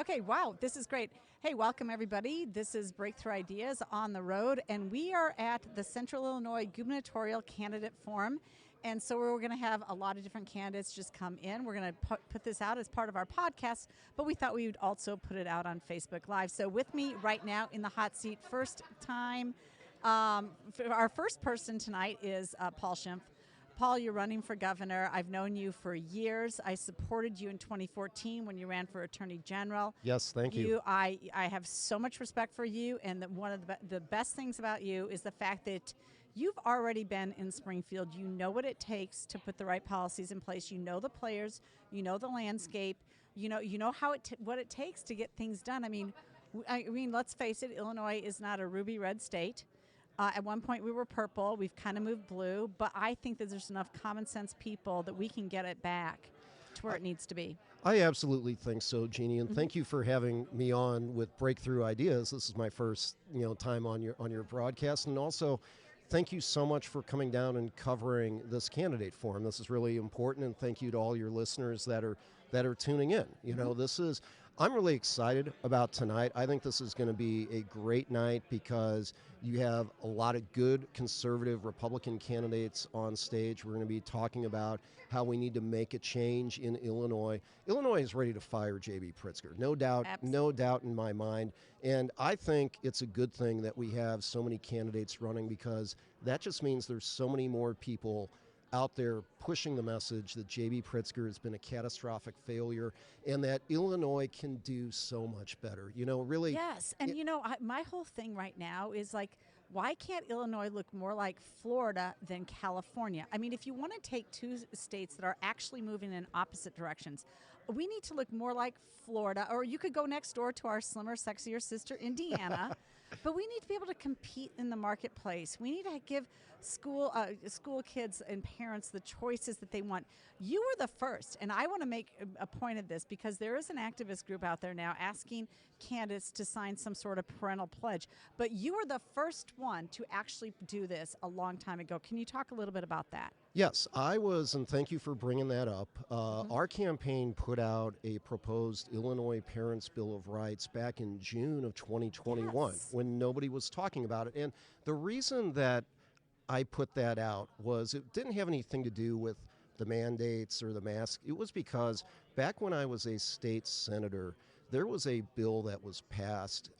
Okay, wow, this is great. Hey, welcome everybody. This is Breakthrough Ideas on the Road, and we are at the Central Illinois Gubernatorial Candidate Forum. And so we're going to have a lot of different candidates just come in. We're going to put this out as part of our podcast, but we thought we would also put it out on Facebook Live. So with me right now in the hot seat, first time, our first person tonight is Paul Schimpf. Paul, you're running for governor. I've known you for years. I supported you in 2014 when you ran for attorney general. Yes, thank you. I have so much respect for you, and one of the best things about you is the fact that you've already been in Springfield. You know what it takes to put the right policies in place. You know the players. You know the landscape. You know how what it takes to get things done. I mean, let's face it. Illinois is not a ruby red state. At one point we were purple. We've kind of moved blue, but I think that there's enough common sense people that we can get it back to where it needs to be. I absolutely think so, Jeanne, and thank you for having me on with Breakthrough Ideas. This is my first, time on your broadcast, and also thank you so much for coming down and covering this candidate forum. This is really important, and thank you to all your listeners that are tuning in. I'm really excited about tonight. I think this is going to be a great night because you have a lot of good conservative Republican candidates on stage. We're going to be talking about how we need to make a change in Illinois. Illinois is ready to fire J.B. Pritzker, no doubt, Absolutely. no doubt in my mind. And I think it's a good thing that we have so many candidates running because that just means there's so many more people out there pushing the message that J.B. Pritzker has been a catastrophic failure and that Illinois can do so much better. Really. Yes, and my whole thing right now is like, why can't Illinois look more like Florida than California? I mean, if you want to take two states that are actually moving in opposite directions, we need to look more like Florida, or you could go next door to our slimmer, sexier sister, Indiana. But we need to be able to compete in the marketplace. We need to give school kids and parents the choices that they want. You were the first, and I want to make a point of this because there is an activist group out there now asking candidates to sign some sort of parental pledge. But you were the first one to actually do this a long time ago. Can you talk a little bit about that? Yes, I was, and thank you for bringing that up. Our campaign put out a proposed Illinois Parents' Bill of Rights back in June of 2021 Yes. when nobody was talking about it. And the reason that I put that out was it didn't have anything to do with the mandates or the mask. It was because back when I was a state senator, there was a bill that was passed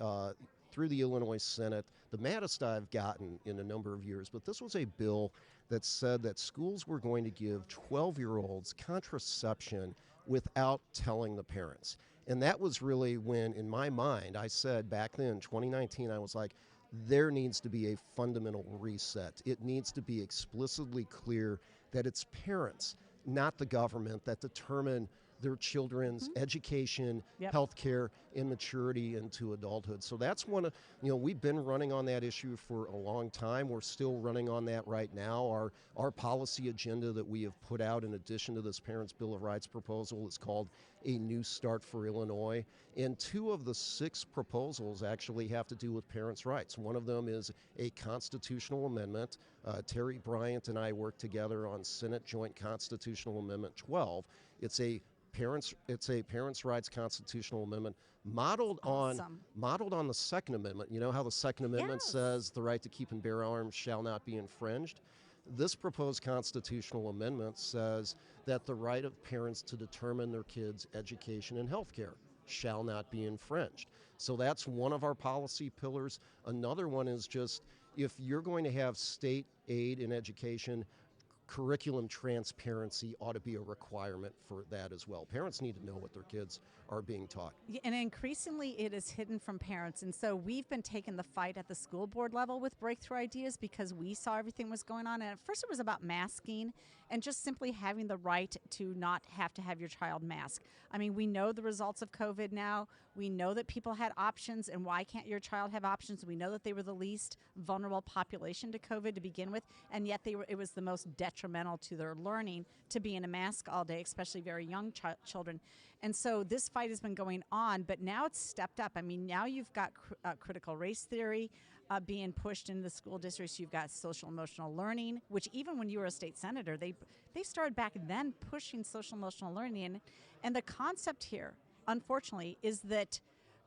through the Illinois Senate, the maddest I've gotten in a number of years, but this was a bill that said that schools were going to give 12-year-olds contraception without telling the parents. And that was really when, in my mind, I said back then, 2019, I was like, there needs to be a fundamental reset. It needs to be explicitly clear that it's parents, not the government, that determine their children's education, health care, and maturity into adulthood. So that's one of, we've been running on that issue for a long time. We're still running on that right now. Our policy agenda that we have put out in addition to this Parents' Bill of Rights proposal is called A New Start for Illinois. And 2 of the 6 proposals actually have to do with parents' rights. One of them is a constitutional amendment. Terry Bryant and I worked together on Senate Joint Constitutional Amendment 12. It's a parents' rights constitutional amendment modeled on the Second Amendment. You know how the Second Amendment says the right to keep and bear arms shall not be infringed? This proposed constitutional amendment says that the right of parents to determine their kids' education and health care shall not be infringed. So that's one of our policy pillars. Another one is just if you're going to have state aid in education, curriculum transparency ought to be a requirement for that as well. Parents need to know what their kids are being taught. And increasingly it is hidden from parents. And so we've been taking the fight at the school board level with Breakthrough Ideas because we saw everything was going on. And at first it was about masking and just simply having the right to not have to have your child mask. I mean, we know the results of COVID now. We know that people had options, and why can't your child have options? We know that they were the least vulnerable population to COVID to begin with, and yet it was the most detrimental to their learning to be in a mask all day, especially very young children. And so this fight has been going on, but now it's stepped up. I mean, now you've got critical race theory being pushed into the school districts. You've got social emotional learning, which even when you were a state senator, they started back then pushing social emotional learning. And the concept here unfortunately, is that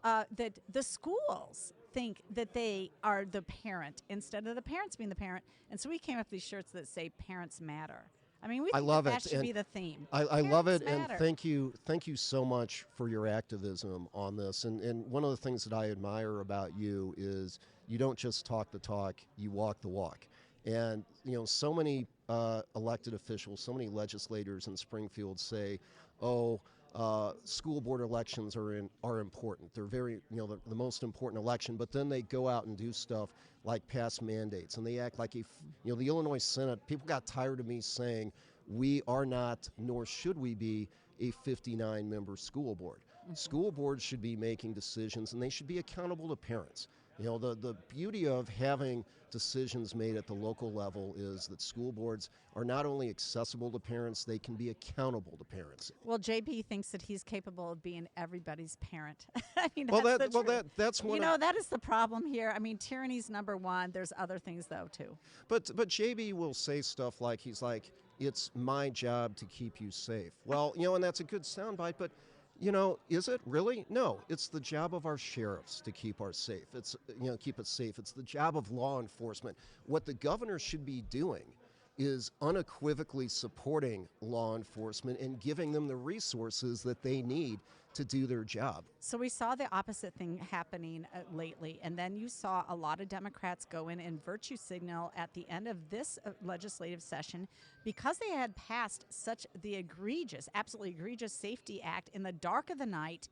that the schools think that they are the parent instead of the parents being the parent. And so we came up with these shirts that say "Parents Matter." I mean, we I think love that it. should And be the theme. I love it, Matter. and thank you so much for your activism on this. And one of the things that I admire about you is you don't just talk the talk, you walk the walk. And so many elected officials, so many legislators in Springfield say, "Oh, school board elections are important. They're very the most important election." But then they go out and do stuff like pass mandates, and they act like if the Illinois Senate. People got tired of me saying we are not, nor should we be, a 59-member school board. Mm-hmm. School boards should be making decisions, and they should be accountable to parents. The beauty of having decisions made at the local level is that school boards are not only accessible to parents, they can be accountable to parents. Well, JB thinks that he's capable of being everybody's parent. I mean, that's one. That is the problem here. I mean, tyranny's number one. There's other things though too. But JB will say stuff like he's like, "It's my job to keep you safe." Well, and that's a good soundbite, but. Is it really? No, it's the job of our sheriffs to keep us safe. Keep us safe. It's the job of law enforcement. What the governor should be doing is unequivocally supporting law enforcement and giving them the resources that they need to do their job. So we saw the opposite thing happening lately, and then you saw a lot of Democrats go in and virtue signal at the end of this legislative session because they had passed such the absolutely egregious Safety Act in the dark of the night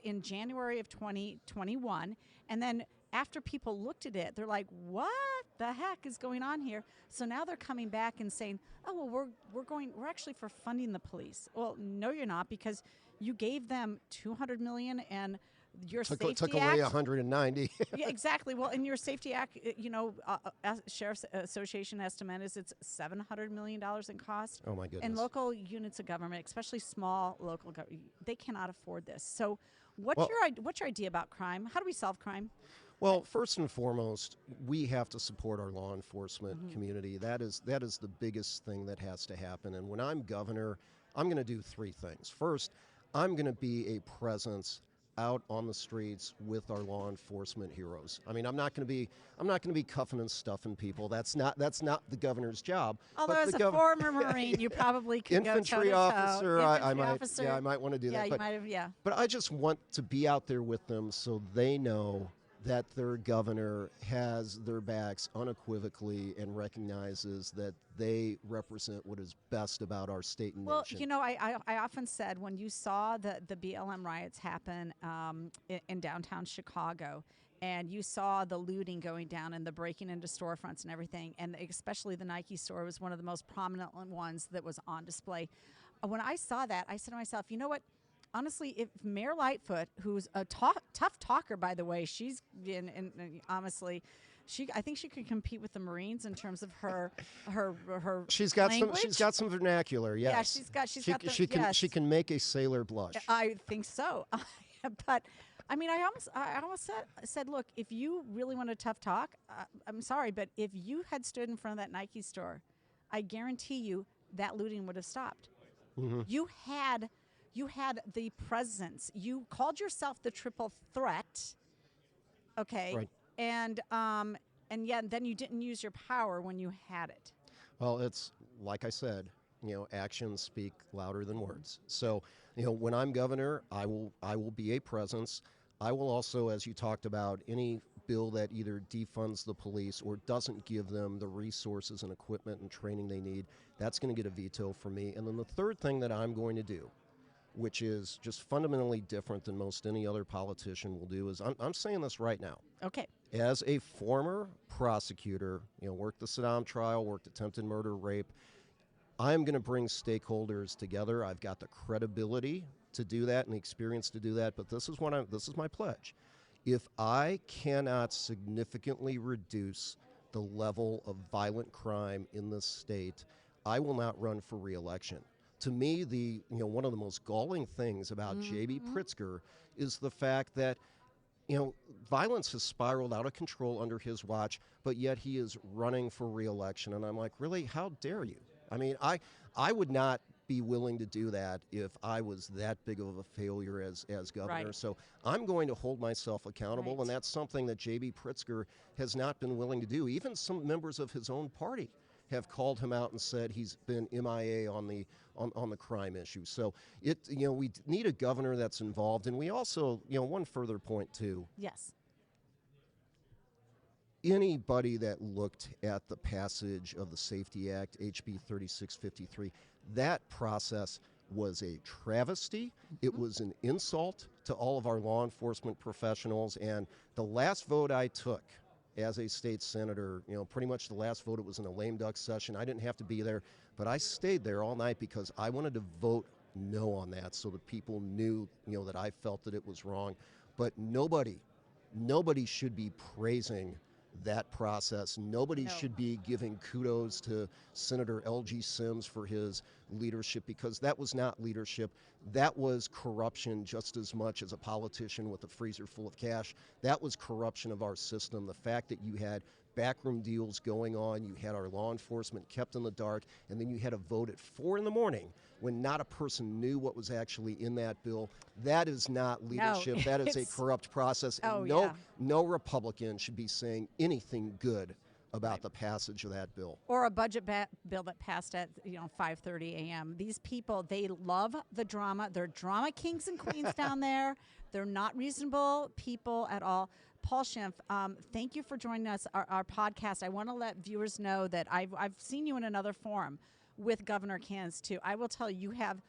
in January of 2021, and then after people looked at it, they're like, what the heck is going on here? So now they're coming back and saying, oh, well, we're actually for funding the police. Well, no, you're not, because you gave them $200 million and your Safety Act took away 190. Yeah, exactly. Well, in your Safety Act, Sheriff's Association estimate is it's $700 million in cost. Oh my goodness. And local units of government, especially small local government, they cannot afford this. So what's your idea about crime? How do we solve crime? Well, first and foremost, we have to support our law enforcement community. That is the biggest thing that has to happen. And when I'm governor, I'm going to do three things. First, I'm going to be a presence out on the streets with our law enforcement heroes. I mean, I'm not going to be cuffing and stuffing people. That's not the governor's job. Although as a former Marine, you probably could infantry go officer. Infantry officer. I might want to do that. You might have, yeah. But I just want to be out there with them so they know that their governor has their backs unequivocally and recognizes that they represent what is best about our state and nation. Well, I often said when you saw the BLM riots happen in downtown Chicago, and you saw the looting going down and the breaking into storefronts and everything, and especially the Nike store was one of the most prominent ones that was on display. When I saw that, I said to myself, you know what? Honestly, if Mayor Lightfoot, who's a tough talker, by the way, honestly, I think she could compete with the Marines in terms of her She's got language. She's got some vernacular. Yes. Yeah, she can make a sailor blush. I think so. But I mean, I almost said, look, if you really want a tough talk, I'm sorry, but if you had stood in front of that Nike store, I guarantee you that looting would have stopped. Mm-hmm. You had the presence. You called yourself the triple threat, okay? Right. And yet then you didn't use your power when you had it. Well, it's like I said, actions speak louder than words. So, when I'm governor, I will be a presence. I will also, as you talked about, any bill that either defunds the police or doesn't give them the resources and equipment and training they need, that's going to get a veto from me. And then the third thing that I'm going to do, which is just fundamentally different than most any other politician will do, is I'm saying this right now. Okay. As a former prosecutor, worked the Saddam trial, worked attempted murder, rape, I'm going to bring stakeholders together. I've got the credibility to do that and the experience to do that, but this is my pledge. If I cannot significantly reduce the level of violent crime in this state, I will not run for re-election. To me, one of the most galling things about J.B. Pritzker is the fact that, violence has spiraled out of control under his watch, but yet he is running for re-election. And I'm like, really, how dare you? I mean, I would not be willing to do that if I was that big of a failure as governor. Right. So I'm going to hold myself accountable, Right. and that's something that J.B. Pritzker has not been willing to do. Even some members of his own party have called him out and said he's been MIA on the crime issue. So we need a governor that's involved, and we also, one further point too. Yes. Anybody that looked at the passage of the Safety Act, HB 3653, that process was a travesty. It was an insult to all of our law enforcement professionals. And the last vote I took as a state senator, pretty much the last vote, it was in a lame duck session. I didn't have to be there, but I stayed there all night because I wanted to vote no on that so that people knew, that I felt that it was wrong. But nobody should be praising that process. Nobody should be giving kudos to Senator L.G. Sims for his leadership, because that was not leadership. That was corruption just as much as a politician with a freezer full of cash. That was corruption of our system. The fact that you had backroom deals going on, you had our law enforcement kept in the dark, and then you had a vote at 4 in the morning when not a person knew what was actually in that bill. That is not leadership. No, that is a corrupt process. And no Republican should be saying anything good about the passage of that bill. Or a budget bill that passed at 5:30 a.m. These people, they love the drama. They're drama kings and queens down there. They're not reasonable people at all. Paul Schimpf, thank you for joining us, our podcast. I want to let viewers know that I've seen you in another forum with Governor Canz too. I will tell you, you have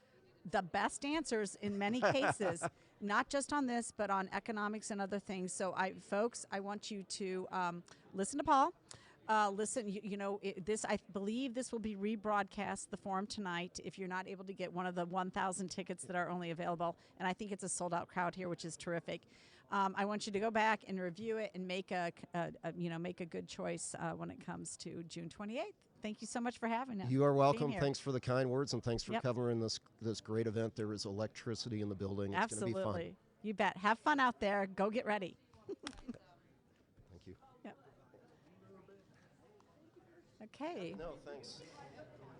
the best answers in many cases, not just on this, but on economics and other things. So folks, I want you to listen to Paul. Listen, I believe this will be rebroadcast, the forum tonight, if you're not able to get one of the 1,000 tickets that are only available. And I think it's a sold-out crowd here, which is terrific. I want you to go back and review it and make a good choice when it comes to June 28th. Thank you so much for having us. You are welcome. Thanks for the kind words, and thanks for covering this great event. There is electricity in the building. It's going to be fun. You bet. Have fun out there. Go get ready. Thank you. Yep. Okay. No, thanks.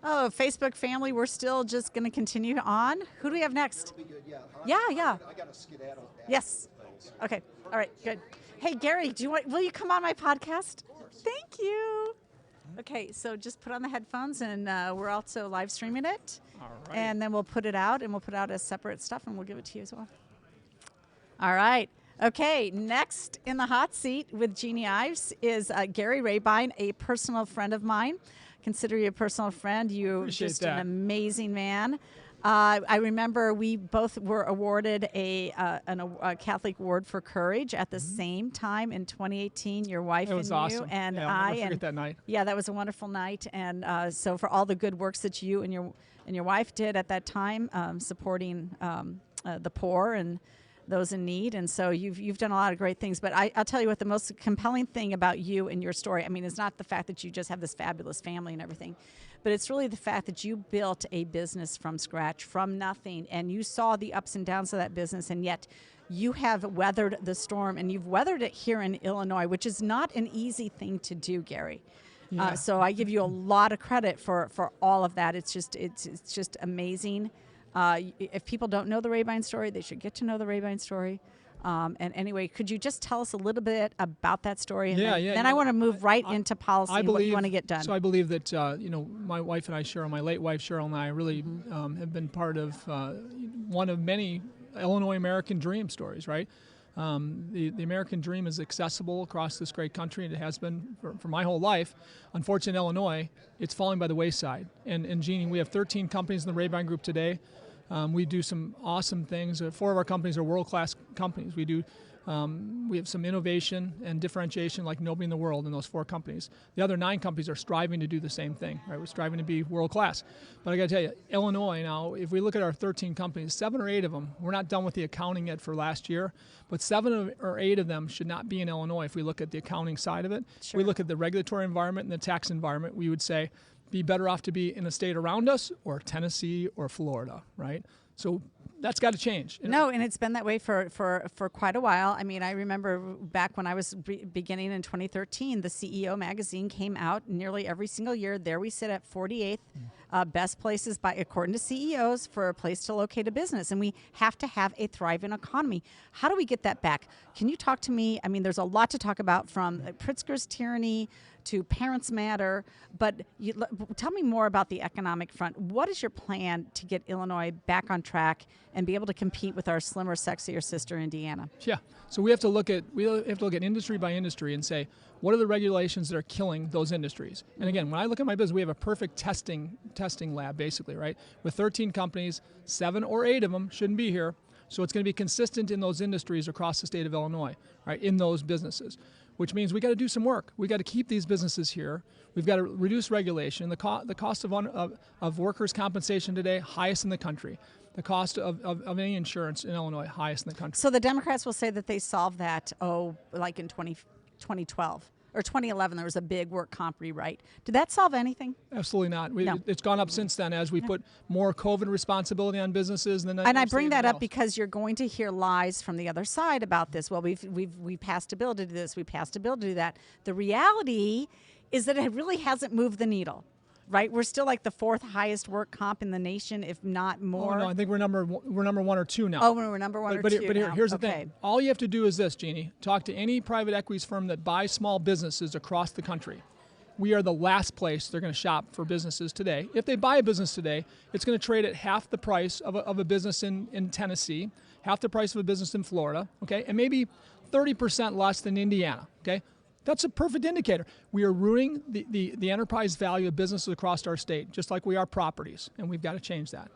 Oh, Facebook family, we're still just going to continue on. Who do we have next? That'll be good. Yeah. I got to skedaddle. Yes. Okay. All right. Good. Hey, Gary, will you come on my podcast? Of course. Thank you. Okay, so just put on the headphones, and we're also live streaming it. All right. And then we'll put it out, and we'll put out as separate stuff, and we'll give it to you as well. All right. Okay, next in the hot seat with Jeanne Ives is Gary Rabine, a personal friend of mine. Consider you a personal friend. You're just an amazing man. I remember we both were awarded a Catholic Award for Courage at the same time in 2018. Your wife and awesome. You and I'll never forget that night. Yeah, that was a wonderful night. And so for all the good works that you and your wife did at that time, supporting the poor and those in need, and so you've done a lot of great things. But I'll tell you what, the most compelling thing about you and your story, I mean, is not the fact that you just have this fabulous family and everything, but it's really the fact that you built a business from scratch, from nothing, and you saw the ups and downs of that business, and yet you have weathered the storm, and you've weathered it here in Illinois, which is not an easy thing to do, Gary. Yeah. So I give you a lot of credit for all of that. It's just amazing. If people don't know the Rabine story, they should get to know the Rabine story. And anyway, could you just tell us a little bit about that story? And then I want to move right into policy and what you want to get done. So I believe that, my wife and I, Cheryl, my late wife, Cheryl, and I really have been part of one of many Illinois American dream stories, right? The American dream is accessible across this great country, and it has been for my whole life. Unfortunately, in Illinois, it's falling by the wayside. And Jeanne, we have 13 companies in the Rabine Group today. We do some awesome things. 4 of our companies are world-class companies. We have some innovation and differentiation like nobody in the world in those 4 companies. The other 9 companies are striving to do the same thing, right? We're striving to be world-class. But I got to tell you, Illinois now, if we look at our 13 companies, 7 or 8 of them, we're not done with the accounting yet for last year, but 7 or 8 of them should not be in Illinois if we look at the accounting side of it. Sure. We look at the regulatory environment and the tax environment, we would say, be better off to be in a state around us or Tennessee or Florida, right? So that's got to change. No, and it's been that way for quite a while. I mean, I remember back when I was beginning in 2013, the CEO magazine came out nearly every single year. There we sit at 48th best places by, according to CEOs, for a place to locate a business. And we have to have a thriving economy. How do we get that back? Can you talk to me? I mean, there's a lot to talk about, from Pritzker's tyranny to Parents Matter, but tell me more about the economic front. What is your plan to get Illinois back on track and be able to compete with our slimmer, sexier sister Indiana? Yeah. So we have to look at industry by industry and say, what are the regulations that are killing those industries? And again, when I look at my business, we have a perfect testing lab, basically, right? With 13 companies, 7 or 8 of them shouldn't be here. So it's going to be consistent in those industries across the state of Illinois, right? In those businesses, which means we got to do some work. We got to keep these businesses here. We've got to reduce regulation. The cost of workers' compensation today, highest in the country. The cost of any insurance in Illinois, highest in the country. So the Democrats will say that they solved that, like in 2012 or 2011, there was a big work comp rewrite. Did that solve anything? Absolutely not. No. It's gone up since then as we put more COVID responsibility on businesses. And I bring that up because you're going to hear lies from the other side about this. Well, we passed a bill to do this. We passed a bill to do that. The reality is that it really hasn't moved the needle. Right, we're still like the 4th highest work comp in the nation, if not more. Oh, no, I think we're number 1 or 2 now. Oh, we're number 1 or 2. But here's the thing: all you have to do is this, Jeannie. Talk to any private equities firm that buys small businesses across the country. We are the last place they're going to shop for businesses today. If they buy a business today, it's going to trade at half the price of a business in Tennessee, half the price of a business in Florida, okay, and maybe 30% less than Indiana, okay. That's a perfect indicator. We are ruining the enterprise value of businesses across our state, just like we are properties, and we've got to change that.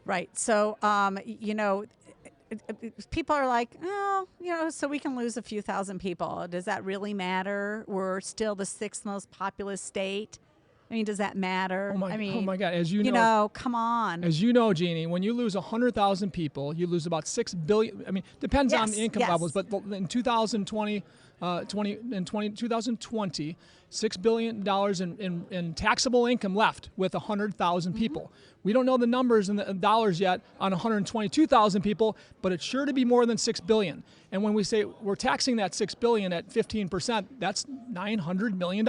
Right. So, people are like, so we can lose a few thousand people. Does that really matter? We're still the 6th most populous state. I mean, does that matter? Oh my God! As come on. As you know, Jeannie, when you lose 100,000 people, you lose about $6 billion. I mean, depends on the income levels, but in 2020, $6 billion in taxable income left with 100,000 people. We don't know the numbers and the dollars yet on 122,000 people, but it's sure to be more than $6 billion. And when we say we're taxing that $6 billion at 15%, that's $900 million.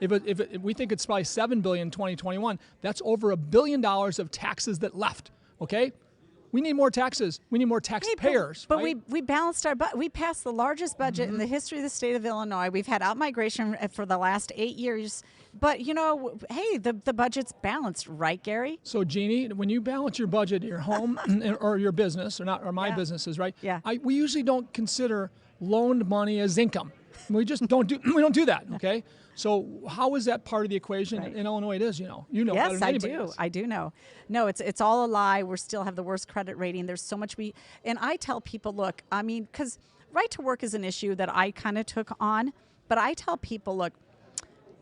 If we think it's probably $7 billion in 2021, that's over $1 billion of taxes that left. Okay. We need more taxes. We need more taxpayers. But right? we balanced our budget. We passed the largest budget in the history of the state of Illinois. We've had outmigration for the last 8 years. But, hey, the budget's balanced, right, Gary? So, Jeannie, when you balance your budget at your home or your business, or my businesses, right? Yeah. We usually don't consider loaned money as income. We just don't do that, okay? So how is that part of the equation? Right. In Illinois, it is, you know yes, better than anybody else. I do know. No, it's all a lie. We still have the worst credit rating. There's so much and I tell people, look, I mean, because right to work is an issue that I kind of took on, but I tell people, look,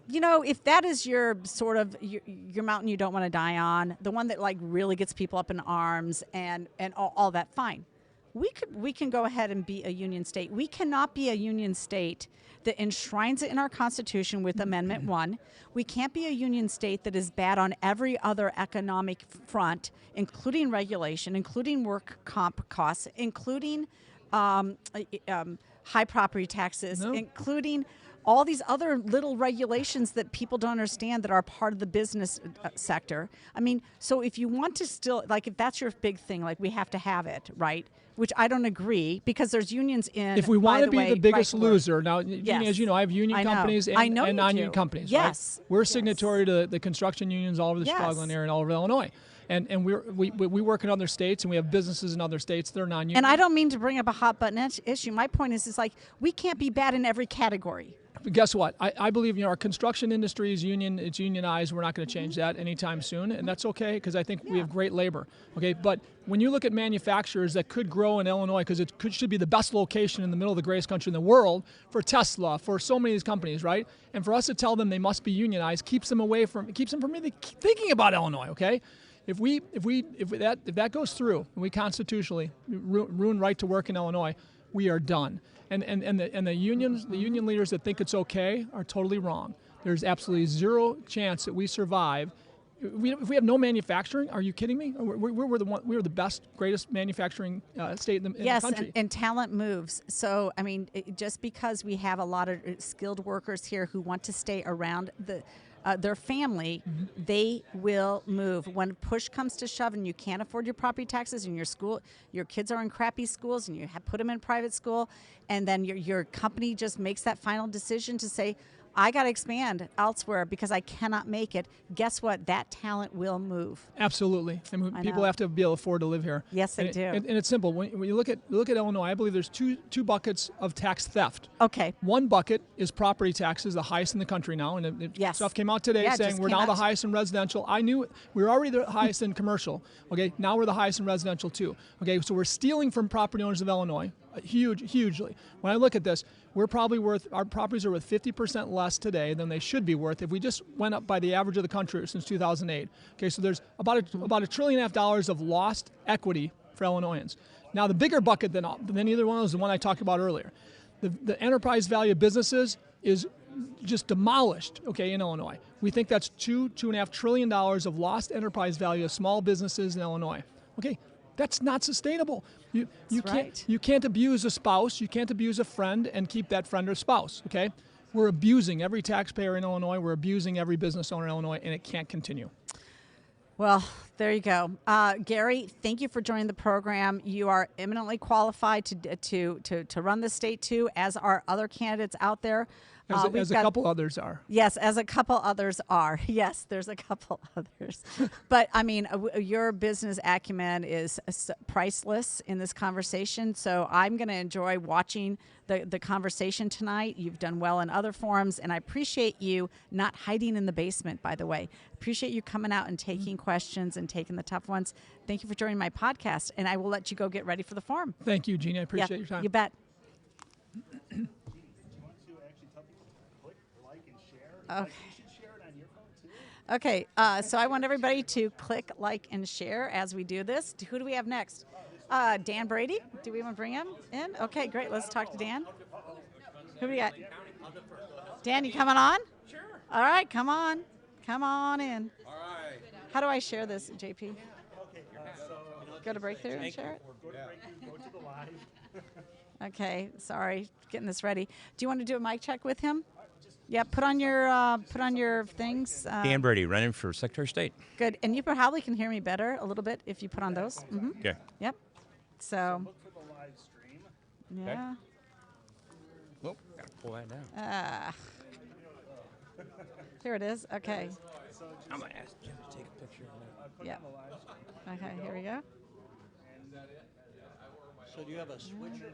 if that is your sort of your mountain you don't want to die on, the one that like really gets people up in arms and all that, fine. We can go ahead and be a union state. We cannot be a union state that enshrines it in our Constitution with Amendment 1. We can't be a union state that is bad on every other economic front, including regulation, including work comp costs, including high property taxes, including all these other little regulations that people don't understand that are part of the business sector. I mean, so if you want to still, like, if that's your big thing, like, we have to have it, right? Which I don't agree, because there's unions in. If we want to be the biggest loser, now, Jeannie, as you know, I have union companies and non-union companies. Yes. Right? We're signatory to the construction unions all over the Chicagoland area and all over Illinois. And we work in other states, and we have businesses in other states that are non-union. And I don't mean to bring up a hot button issue. My point is like, we can't be bad in every category. But guess what? I believe our construction industry is it's unionized. We're not going to change that anytime soon, and that's okay, because I think we have great labor. Okay, but when you look at manufacturers that could grow in Illinois, because should be the best location in the middle of the greatest country in the world for Tesla, for so many of these companies, right? And for us to tell them they must be unionized keeps them from really thinking about Illinois. Okay. If that goes through, and we constitutionally ruin right to work in Illinois, we are done. And the union leaders that think it's okay are totally wrong. There's absolutely zero chance that we survive. If we have no manufacturing, are you kidding me? We're the best, greatest manufacturing state in the country. Yes, and talent moves. So, I mean, just because we have a lot of skilled workers here who want to stay around their family, they will move. When push comes to shove and you can't afford your property taxes and your kids are in crappy schools and you have put them in private school, and then your company just makes that final decision to say, I got to expand elsewhere because I cannot make it. Guess what? That talent will move. Absolutely. I mean, people have to be able to afford to live here. Yes, they do. And it's simple. When you look at Illinois, I believe there's two buckets of tax theft. Okay. One bucket is property taxes, the highest in the country now. And stuff came out today saying we're now the highest in residential. I knew it. We were already the highest in commercial. Okay. Now we're the highest in residential too. Okay. So we're stealing from property owners of Illinois. Hugely. When I look at this, our properties are worth 50% less today than they should be worth if we just went up by the average of the country since 2008. Okay, so there's about $1.5 trillion of lost equity for Illinoisans. Now, the bigger bucket than either one of those is the one I talked about earlier. The enterprise value of businesses is just demolished, okay, in Illinois. We think that's $2.5 trillion of lost enterprise value of small businesses in Illinois. Okay, that's not sustainable. You can't abuse a spouse, you can't abuse a friend and keep that friend or spouse, okay? We're abusing every taxpayer in Illinois, we're abusing every business owner in Illinois, and it can't continue. Well, there you go. Gary, thank you for joining the program. You are eminently qualified to run the state too, as are other candidates out there. As a couple others are. Yes, as a couple others are. Yes, there's a couple others. But, I mean, your business acumen is priceless in this conversation, so I'm going to enjoy watching the conversation tonight. You've done well in other forums, and I appreciate you not hiding in the basement, by the way. Appreciate you coming out and taking questions and taking the tough ones. Thank you for joining my podcast, and I will let you go get ready for the forum. Thank you, Jeanne. I appreciate your time. You bet. Okay. Okay, so I want everybody to click like and share as we do this. Who do we have next? Dan Brady. Do we want to bring him in? Okay, great. Let's talk to Dan. Who do we got? Dan, you coming on? Sure. All right, come on. Come on in. All right. How do I share this, JP? Go to Breakthrough and share it? Go to the live. Okay, sorry, getting this ready. Do you want to do a mic check with him? Yeah, put on your things. Dan Brady, running for Secretary of State. Good, and you probably can hear me better a little bit if you put on those. Mm-hmm. Okay. Yep. So. Look for the live stream. Yeah. Oh, gotta pull that down. Here it is. Okay. I'm gonna ask Jim to take a picture of that. Yep. Okay. Here we go. So do you have a switcher?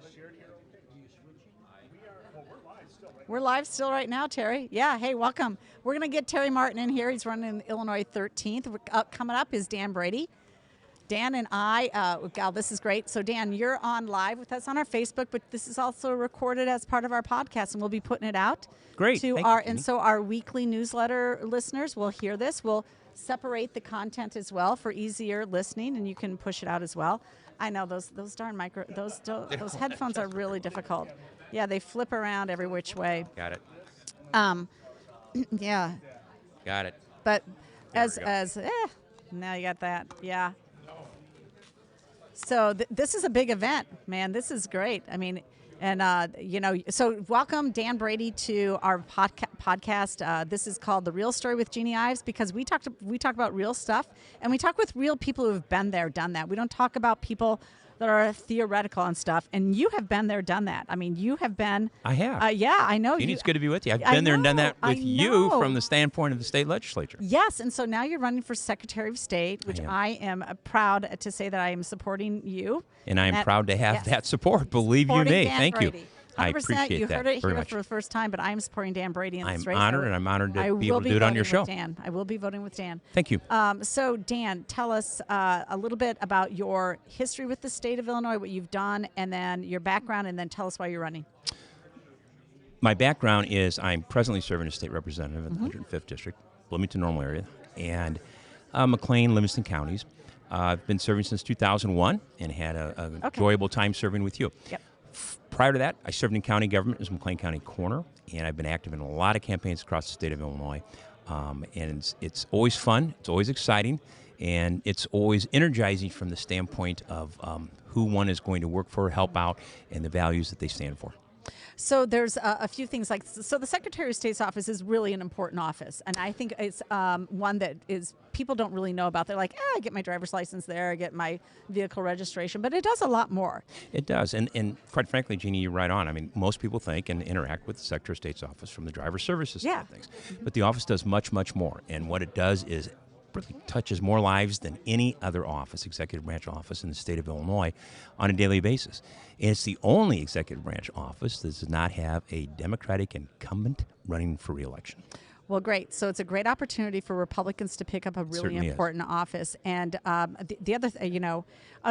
We're live still right now, Terry. Yeah, hey, welcome. We're going to get Terry Martin in here. He's running in Illinois 13th. Coming up is Dan Brady. Dan and I, this is great. So, Dan, you're on live with us on our Facebook, but this is also recorded as part of our podcast, and we'll be putting it out. Great. So our weekly newsletter listeners will hear this. We'll separate the content as well for easier listening, and you can push it out as well. I know those darn those headphones are really difficult. Yeah, they flip around every which way. Got it. Yeah. Got it. But now you got that. Yeah. So this is a big event, man. This is great. I mean, and so welcome Dan Brady to our podcast. This is called The Real Story with Jeanne Ives because we talk about real stuff, and we talk with real people who have been there, done that. We don't talk about people that are theoretical and stuff, and you have been there, done that. I mean, you have been. I have. Yeah, I know. Jeanne, it's good to be with you. I've been there and done that with you from the standpoint of the state legislature. Yes, and so now you're running for Secretary of State, which I am proud to say that I am supporting you. And I am proud to have that support, believe you me. Thank you. 100%, I appreciate you that heard it very here much. for the first time, but I'm supporting Dan Brady in this race. I'm honored, and I'm honored to be able to do it on your show. I will be voting with Dan. Thank you. So, Dan, tell us a little bit about your history with the state of Illinois, what you've done, and then your background, and then tell us why you're running. My background is I'm presently serving as state representative in the 105th District, Bloomington-Normal area, and McLean, Livingston counties. I've been serving since 2001 and had an enjoyable time serving with you. Yep. Prior to that, I served in county government as McLean County Coroner, and I've been active in a lot of campaigns across the state of Illinois. And it's always fun, it's always exciting, and it's always energizing from the standpoint of who one is going to work for, help out, and the values that they stand for. So there's a few things like, so the Secretary of State's office is really an important office. And I think it's one that is, people don't really know about. They're like, I get my driver's license there, I get my vehicle registration, but it does a lot more. It does. And quite frankly, Jeannie, you're right on. I mean, most people think and interact with the Secretary of State's office from the driver services side of things. But the office does much, much more. And what it does is really touches more lives than any other office, executive branch office in the state of Illinois on a daily basis. And it's the only executive branch office that does not have a Democratic incumbent running for re-election. Well, great. So it's a great opportunity for Republicans to pick up a really Certainly important office. And the other,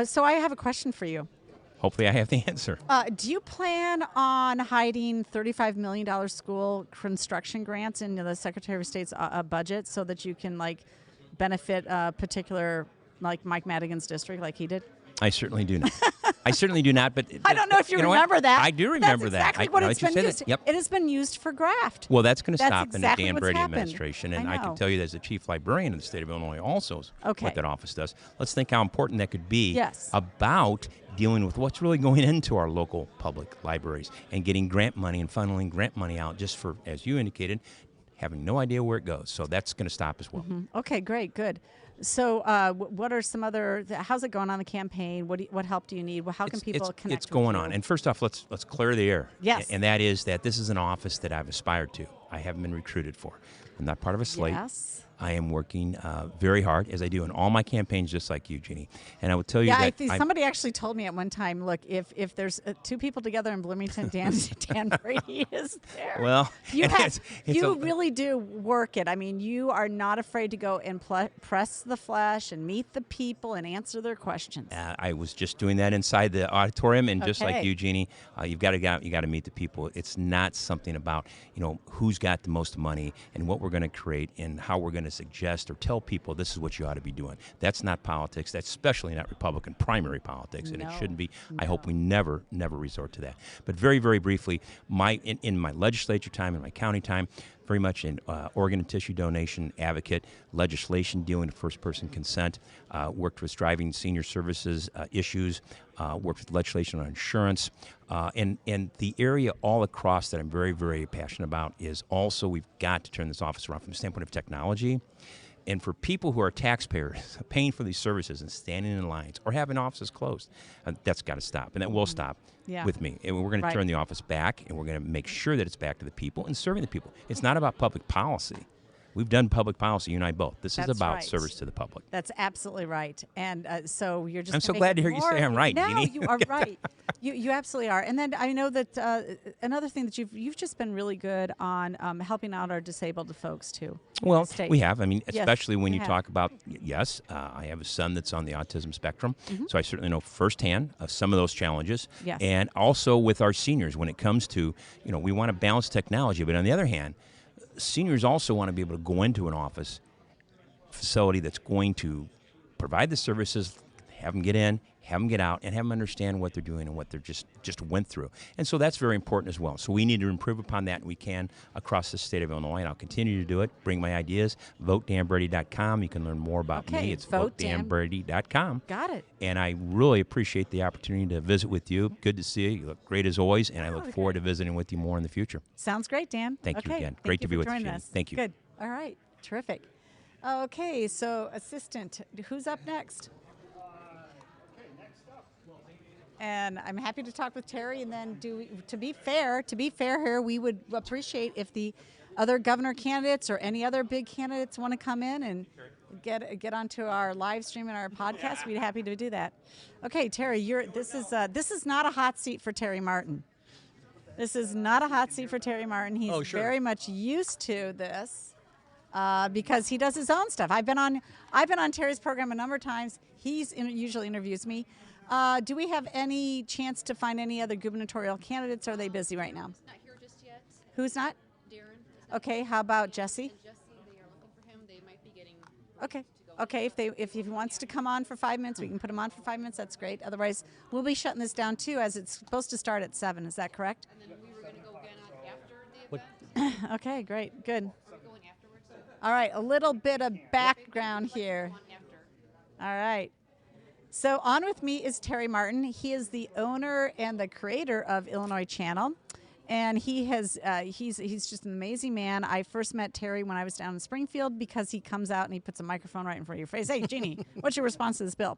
so I have a question for you. Hopefully I have the answer. Do you plan on hiding $35 million school construction grants in the Secretary of State's budget so that you can, like, benefit a particular, like Mike Madigan's district, like he did? I certainly do not. I certainly do not. But I don't know if you remember that. I do remember That's exactly that. what it's been used. Yep. It has been used for graft. Well, that's going to That's stop exactly in the Dan what's Brady happened. administration, and I I can know. tell you, as the chief librarian of the state of Illinois, also Okay. what that office does. Let's think how important that could be Yes. about dealing with what's really going into our local public libraries and getting grant money and funneling grant money out just for, as you indicated, having no idea where it goes. So that's going to stop as well. Okay, great, good. So, what are some other? How's it going on the campaign? What help do you need? How can people connect? It's going with on. you? And first off, let's clear the air. Yes. And that is that this is an office that I've aspired to. I haven't been recruited for. I'm not part of a slate. Yes. I am working very hard, as I do in all my campaigns, just like you, Jeannie. And I will tell you Yeah, I that think somebody actually told me at one time, look, if there's two people together in Bloomington, Dan Brady is there. Well, you and it's really do work it. I mean, you are not afraid to go and press the flesh and meet the people and answer their questions. I was just doing that inside the auditorium, and just like Okay. you, Jeannie, you got to meet the people. It's not something about who's got the most money and what we're going to create and how we're going to suggest or tell people this is what you ought to be doing. That's not politics. That's especially not Republican primary politics, and it No. shouldn't be. I hope we never resort to that. But very, very briefly, in my legislature time, in my county time, very much an organ and tissue donation advocate, legislation dealing with first-person consent, worked with driving senior services issues, worked with legislation on insurance, and the area all across that I'm very, very passionate about is also we've got to turn this office around from the standpoint of technology. And for people who are taxpayers paying for these services and standing in lines or having offices closed, that's got to stop. And that will stop with me. And we're going to turn the office back, and we're going to make sure that it's back to the people and serving the people. It's not about public policy. We've done public policy, you and I both. This is about right. service to the public. That's absolutely right. And so you're just. I'm so glad to hear you say I'm right, No, Jeannie. you are right. You absolutely are. And then I know that another thing that you've just been really good on helping out our disabled folks too. Well, State. we have. I mean, Yes, especially when you you have. talk about, I have a son that's on the autism spectrum, Mm-hmm. so I certainly know firsthand some of those challenges. Yes. And also with our seniors, when it comes to, we want to balance technology, but on the other hand, seniors also want to be able to go into an office facility that's going to provide the services, have them get in, have them get out, and have them understand what they're doing and what they're just went through. And so that's very important as well. So we need to improve upon that, and we can across the state of Illinois, and I'll continue to do it, bring my ideas. VoteDanBrady.com. You can learn more about me. It's VoteDanBrady.com. Got it. And I really appreciate the opportunity to visit with you. Good to see you. You look great as always, and I look forward to visiting with you more in the future. Sounds great, Dan. Thank you Okay. again. Thank Great to be for with you, joining Jeannie. us. Thank you. Good. All right. Terrific. Okay, so assistant, who's up next? And I'm happy to talk with Terry. And then, to be fair here, we would appreciate if the other governor candidates or any other big candidates want to come in and get onto our live stream and our podcast. We'd be happy to do that. Okay, Terry, this is not a hot seat for Terry Martin. This is not a hot seat for Terry Martin. He's very much used to this because he does his own stuff. I've been on Terry's program a number of times. He's usually interviews me. Do we have any chance to find any other gubernatorial candidates? Or are they busy right now? Not here just yet. Who's not? Darren. Okay. How about Jesse? And Jesse, they are looking for him. They might be getting. Okay. Okay. If he wants to come on for 5 minutes, we can put him on for 5 minutes. That's great. Otherwise, we'll be shutting this down too, as it's supposed to start at 7. Is that correct? And then we were going to go again after the event. Okay. Great. Good. Are we going afterwards? All right. A little bit of background here. On after. All right. So on with me is Terry Martin. He is the owner and the creator of Illinois Channel. and he's just an amazing man. I first met Terry when I was down in Springfield because he comes out and he puts a microphone right in front of your face. Hey, Jeanne, what's your response to this bill?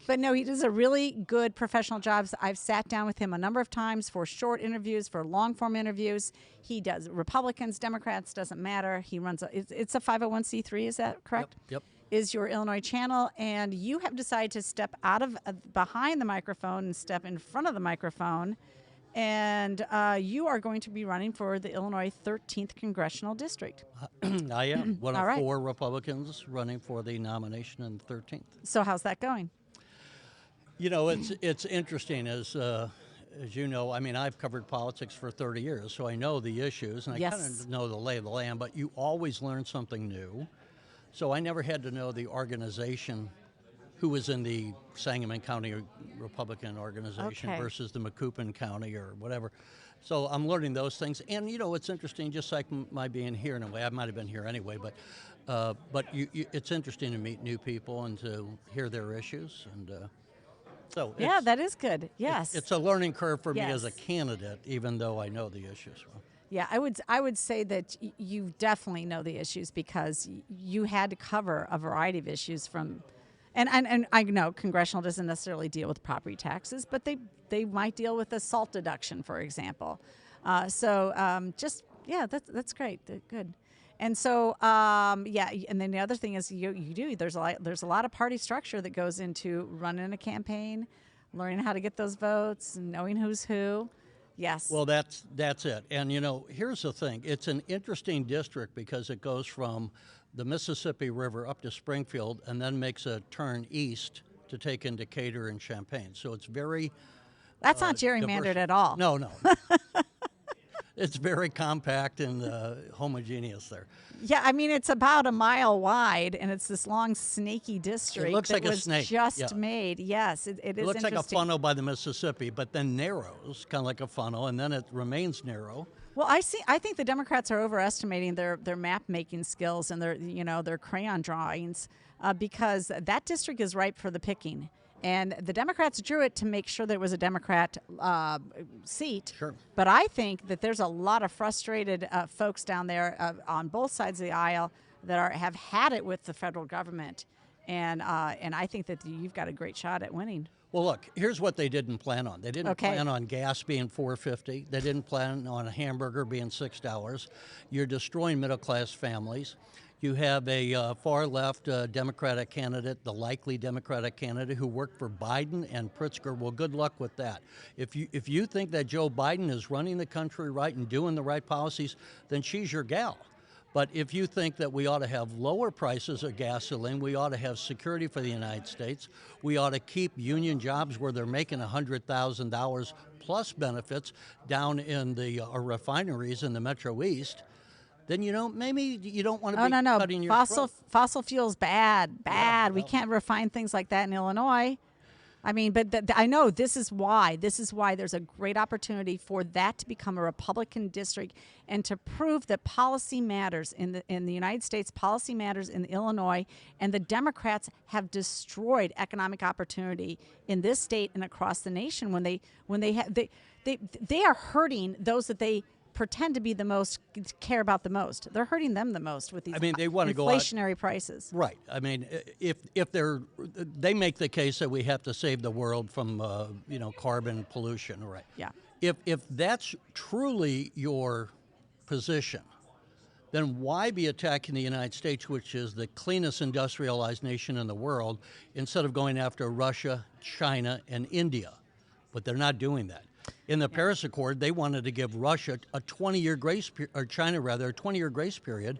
But no, he does a really good professional job. I've sat down with him a number of times for short interviews, for long form interviews. He does Republicans, Democrats, doesn't matter. He runs it's a 501c3, is that correct? Yep. Is your Illinois channel, and you have decided to step out of behind the microphone and step in front of the microphone, and you are going to be running for the Illinois 13th Congressional District. I am one All of right. 4 Republicans running for the nomination in the 13th. So how's that going? You know, it's interesting as you know. I mean, I've covered politics for 30 years, so I know the issues and I Yes. kind of know the lay of the land. But you always learn something new. So I never had to know the organization who was in the Sangamon County Republican organization Okay. versus the Macoupin County or whatever. So I'm learning those things. And, you know, it's interesting, just like my being here in a way. I might have been here anyway, but it's interesting to meet new people and to hear their issues. And so Yeah, that is good. Yes. it's a learning curve for me as a Yes. candidate, even though I know the issues well. Yeah, I would say that you definitely know the issues because you had to cover a variety of issues from, and I know Congressional doesn't necessarily deal with property taxes, but they might deal with a SALT deduction, for example. That's great, good. And so and then the other thing is there's a lot of party structure that goes into running a campaign, learning how to get those votes, and knowing who's who. Yes. Well, that's it. And, you know, here's the thing. It's an interesting district because it goes from the Mississippi River up to Springfield and then makes a turn east to take in Decatur and Champaign. So it's very That's not gerrymandered at all. No. It's very compact and homogeneous there. Yeah, I mean, it's about a mile wide, and it's this long, snaky district. It looks like that a was snake. just Yeah. made. Yes, it is It looks like a interesting. funnel by the Mississippi, but then narrows, kind of like a funnel, and then it remains narrow. Well, I think the Democrats are overestimating their map making skills and their crayon drawings because that district is ripe for the picking. And the Democrats drew it to make sure there was a Democrat seat. Sure. But I think that there's a lot of frustrated folks down there on both sides of the aisle that have had it with the federal government. And I think that you've got a great shot at winning. Well, look, here's what they didn't plan on. They didn't Okay. plan on gas being $4.50. They didn't plan on a hamburger being $6. You're destroying middle-class families. You have a far-left Democratic candidate, the likely Democratic candidate, who worked for Biden and Pritzker. Well, good luck with that. If you think that Joe Biden is running the country right and doing the right policies, then she's your gal. But if you think that we ought to have lower prices of gasoline, we ought to have security for the United States, we ought to keep union jobs where they're making $100,000 plus benefits down in the refineries in the Metro East, then, you know, maybe you don't want to be cutting your throat. Fossil fuels, bad. Yeah, We well. can't refine things like that in Illinois. I mean, but I know this is why there's a great opportunity for that to become a Republican district and to prove that policy matters in the United States. Policy matters in Illinois, and the Democrats have destroyed economic opportunity in this state and across the nation when they are hurting those that they pretend to be the most, care about the most. They're hurting them the most with these They want to go out. inflationary prices. Right. I mean, if they make the case that we have to save the world from carbon pollution, right? Yeah. If that's truly your position, then why be attacking the United States, which is the cleanest industrialized nation in the world, instead of going after Russia, China, and India? But they're not doing that. In the Paris Accord, they wanted to give Russia a 20-year grace, or China rather, a 20-year grace period,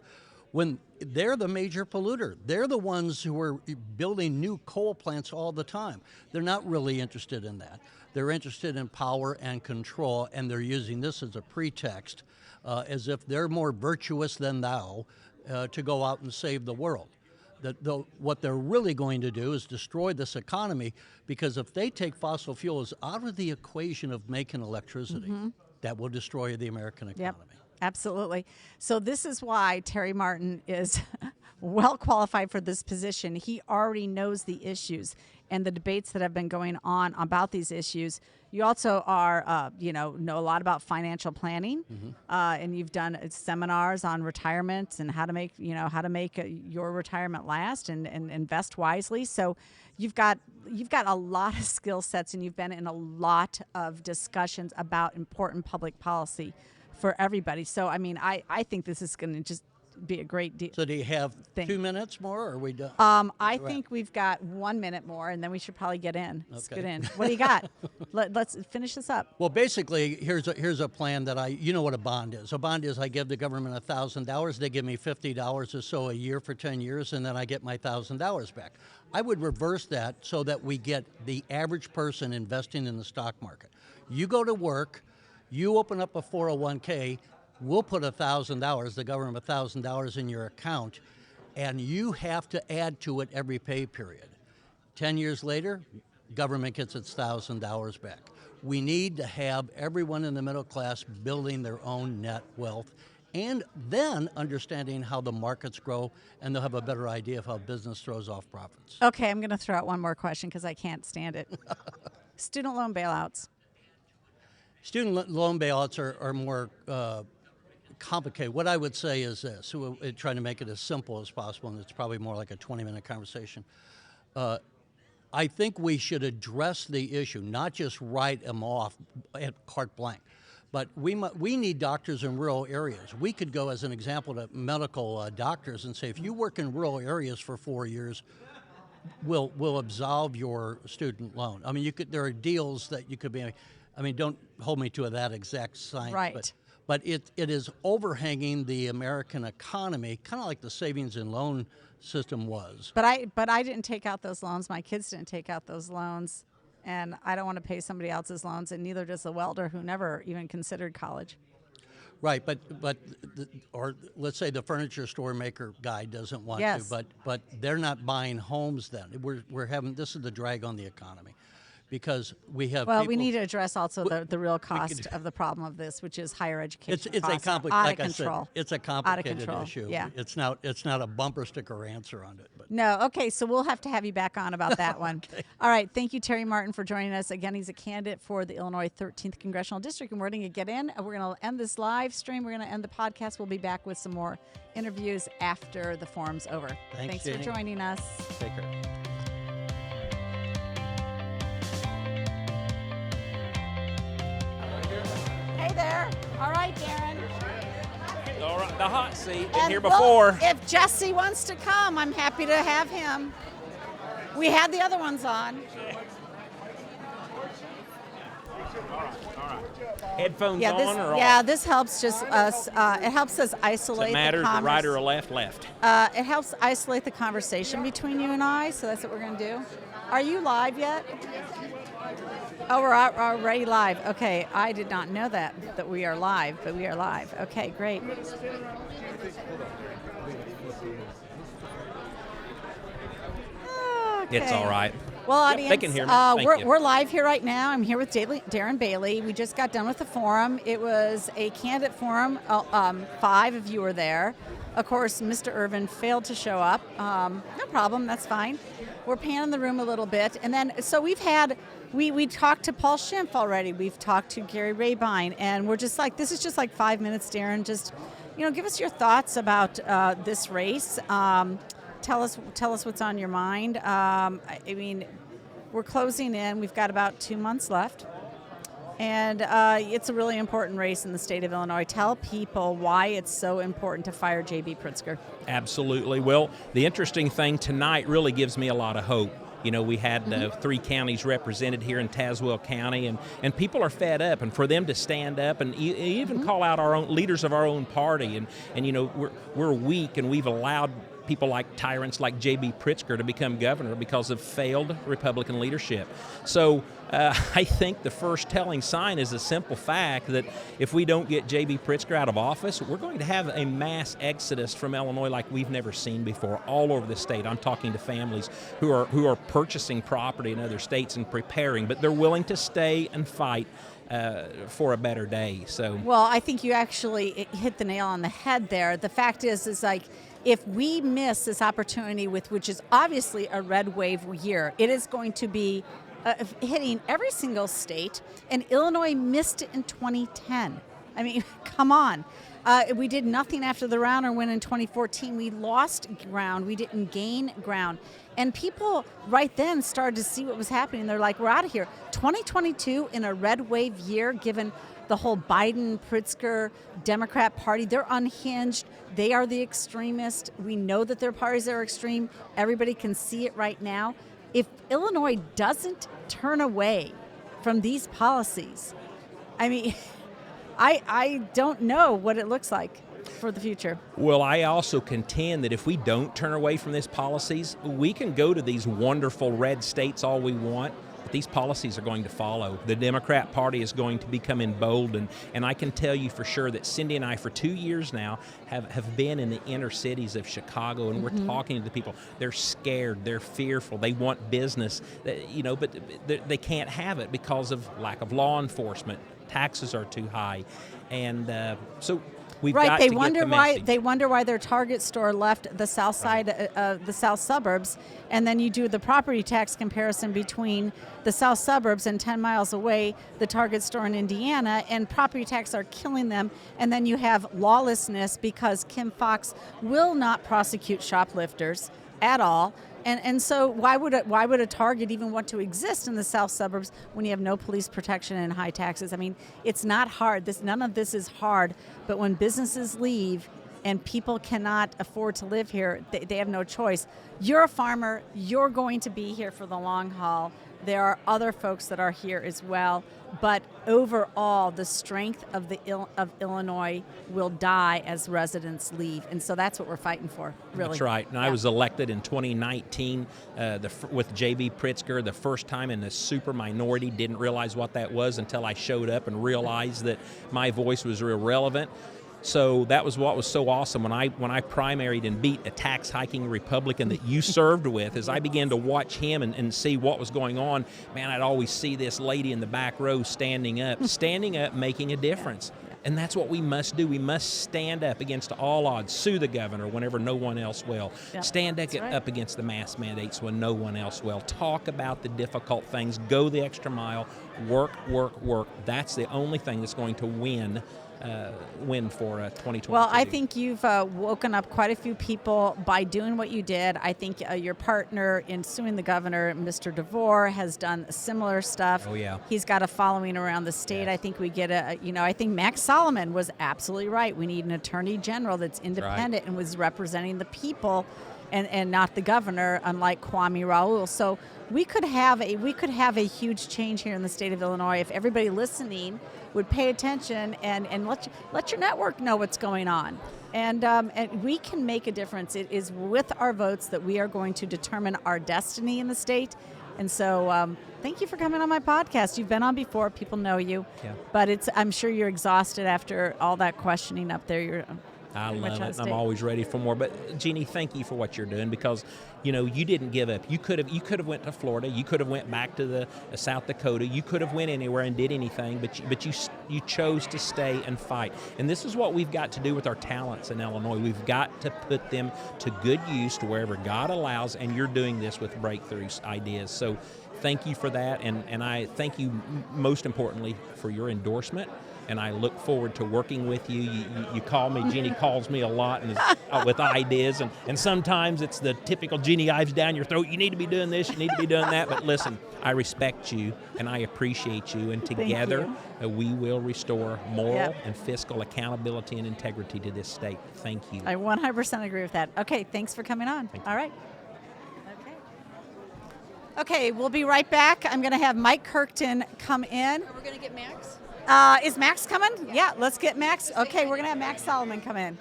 when they're the major polluter. They're the ones who are building new coal plants all the time. They're not really interested in that. They're interested in power and control, and they're using this as a pretext, as if they're more virtuous than thou, to go out and save the world. What they're really going to do is destroy this economy, because if they take fossil fuels out of the equation of making electricity, that will destroy the American economy. Yep, absolutely. So this is why Terry Martin is well qualified for this position. He already knows the issues and the debates that have been going on about these issues. You also are, know a lot about financial planning, and you've done seminars on retirement and how to make your retirement last and invest wisely. So you've got a lot of skill sets, and you've been in a lot of discussions about important public policy for everybody. So I mean, I think this is going to just be a great deal. So do you have 2 minutes more, or are we done? I think we've got 1 minute more, and then we should probably get in. Let's Okay. get in. What do you got? Let's finish this up. Well, basically, here's a plan that you know what a bond is. A bond is I give the government $1,000. They give me $50 or so a year for 10 years, and then I get my $1,000 back. I would reverse that so that we get the average person investing in the stock market. You go to work, you open up a 401k, we'll put $1,000, the government $1,000 in your account, and you have to add to it every pay period. 10 years later, government gets its $1,000 back. We need to have everyone in the middle class building their own net wealth and then understanding how the markets grow, and they'll have a better idea of how business throws off profits. Okay, I'm going to throw out one more question because I can't stand it. Student loan bailouts. Student loan bailouts are more complicated. What I would say is this, trying to make it as simple as possible, and it's probably more like a 20-minute conversation. I think we should address the issue, not just write them off at carte blanche. But we need doctors in rural areas. We could go, as an example, to medical doctors and say, if you work in rural areas for 4 years, we'll absolve your student loan. I mean, there are deals that you could be. I mean, don't hold me to that exact science. Right. But it is overhanging the American economy, kind of like the savings and loan system was. But I didn't take out those loans. My kids didn't take out those loans, and I don't want to pay somebody else's loans, and neither does the welder who never even considered college. Right, or let's say the furniture store maker guy doesn't want Yes. to, but they're not buying homes then. This is the drag on the economy. Because we have Well, people, we need to address also the real cost of the problem of this, which is higher education it's costs a out like of I said, control. it's a complicated control. issue. Yeah. It's not a bumper sticker answer on it. But No, okay, so we'll have to have you back on about that one. All right, thank you, Terry Martin, for joining us. Again, he's a candidate for the Illinois 13th Congressional District, and we're going to get in, and we're going to end this live stream. We're going to end the podcast. We'll be back with some more interviews after the forum's over. Thanks for Jeanne. joining us. take care. Hey there. All right, Darren. All right, the hot seat. Been And, here well, before. if Jesse wants to come, I'm happy to have him. We had the other ones on. Headphones Yeah, on or off? this helps just us. It helps us isolate Does it matter the if the right or left? It helps isolate the conversation between you and I, so that's what we're going to do. Are you live yet? Oh, we're already live. Okay, I did not know that we are live, but we are live. Okay, great. Okay. It's all right. Well, Yep, audience, they can hear me. Thank you. we're live here right now. I'm here with Darren Bailey. We just got done with the forum. It was a candidate forum. 5 of you were there. Of course, Mr. Irvin failed to show up. No problem. That's fine. We're panning the room a little bit. And then, so we talked to Paul Schimpf already. We've talked to Gary Rabine. And we're just like, this is just like 5 minutes, Darren. Just, give us your thoughts about this race. Tell us what's on your mind. I mean, we're closing in. We've got about 2 months left. And it's a really important race in the state of Illinois. Tell people why it's so important to fire J.B. Pritzker. Absolutely. Well, the interesting thing tonight really gives me a lot of hope. We had 3 counties represented here in Tazewell County, and people are fed up, and for them to stand up and even call out our own leaders of our own party, and we're weak, and we've allowed people like tyrants like J.B. Pritzker to become governor because of failed Republican leadership. So I think the first telling sign is a simple fact that if we don't get J.B. Pritzker out of office, we're going to have a mass exodus from Illinois like we've never seen before all over the state. I'm talking to families who are purchasing property in other states and preparing, but they're willing to stay and fight for a better day. So, well, I think you actually hit the nail on the head there. The fact is like, if we miss this opportunity which is obviously a red wave year, it is going to be hitting every single state, and Illinois missed it in 2010. I mean, come on. We did nothing after the Rauner win in 2014. We lost ground. We didn't gain ground. And people right then started to see what was happening. They're like, we're out of here. 2022 in a red wave year, given the whole Biden, Pritzker, Democrat Party, they're unhinged. They are the extremists. We know that their parties are extreme. Everybody can see it right now. If Illinois doesn't turn away from these policies, I mean, I don't know what it looks like for the future. Well, I also contend that if we don't turn away from these policies, we can go to these wonderful red states all we want, but these policies are going to follow. The Democrat Party is going to become emboldened, and I can tell you for sure that Cindy and I, for 2 years now, have been in the inner cities of Chicago, and we're talking to the people. They're scared, they're fearful, they want business, but they can't have it because of lack of law enforcement. Taxes are too high, and so we've got to get the message. They wonder why their Target store left the south side of the south suburbs, and then you do the property tax comparison between the south suburbs and 10 miles away, the Target store in Indiana, and property tax are killing them. And then you have lawlessness because Kim Foxx will not prosecute shoplifters at all. And so why would a Target even want to exist in the south suburbs when you have no police protection and high taxes? I mean, it's not hard. None of this is hard. But when businesses leave and people cannot afford to live here, they have no choice. You're a farmer. You're going to be here for the long haul. There are other folks that are here as well. But overall, the strength of Illinois will die as residents leave. And so that's what we're fighting for, really. That's right. And I was elected in 2019 with J.B. Pritzker, the first time in the super minority. Didn't realize what that was until I showed up and realized that my voice was irrelevant. So that was what was so awesome when I primaried and beat a tax hiking Republican that you served with. As I began to watch him and see what was going on, man, I'd always see this lady in the back row standing up, making a difference. And that's what we must do. We must stand up against all odds, sue the governor whenever no one else will. Stand up against the mask mandates when no one else will. Talk about the difficult things. Go the extra mile. Work. That's the only thing that's going to win for 2022. Well, I think you've woken up quite a few people by doing what you did. I think your partner in suing the governor, Mr. DeVore, has done similar stuff. Oh, yeah. He's got a following around the state. Yes. I think we get I think Max Solomon was absolutely right. We need an attorney general that's independent and was representing the people and not the governor, unlike Kwame Raoul. So we could have a huge change here in the state of Illinois if everybody listening would pay attention and let your network know what's going on. And we can make a difference. It is with our votes that we are going to determine our destiny in the state. And so thank you for coming on my podcast. You've been on before. People know you. Yeah. But I'm sure you're exhausted after all that questioning up there. I love it. I'm always ready for more. But Jeanne, thank you for what you're doing because, you didn't give up. You could have went to Florida. You could have went back to the South Dakota. You could have went anywhere and did anything. But you chose to stay and fight. And this is what we've got to do with our talents in Illinois. We've got to put them to good use to wherever God allows. And you're doing this with breakthrough ideas. So thank you for that. And I thank you most importantly for your endorsement. And I look forward to working with you. You call me, Jeanne calls me a lot and with ideas. And sometimes it's the typical Jeanne Ives down your throat. You need to be doing this, you need to be doing that. But listen, I respect you and I appreciate you. And together we will restore moral and fiscal accountability and integrity to this state. Thank you. I 100% agree with that. Okay, thanks for coming on. All right. Okay, we'll be right back. I'm going to have Mike Kirkton come in. Are we going to get Max? Is Max coming? Yeah, let's get Max. Okay, we're going to have Max Solomon come in.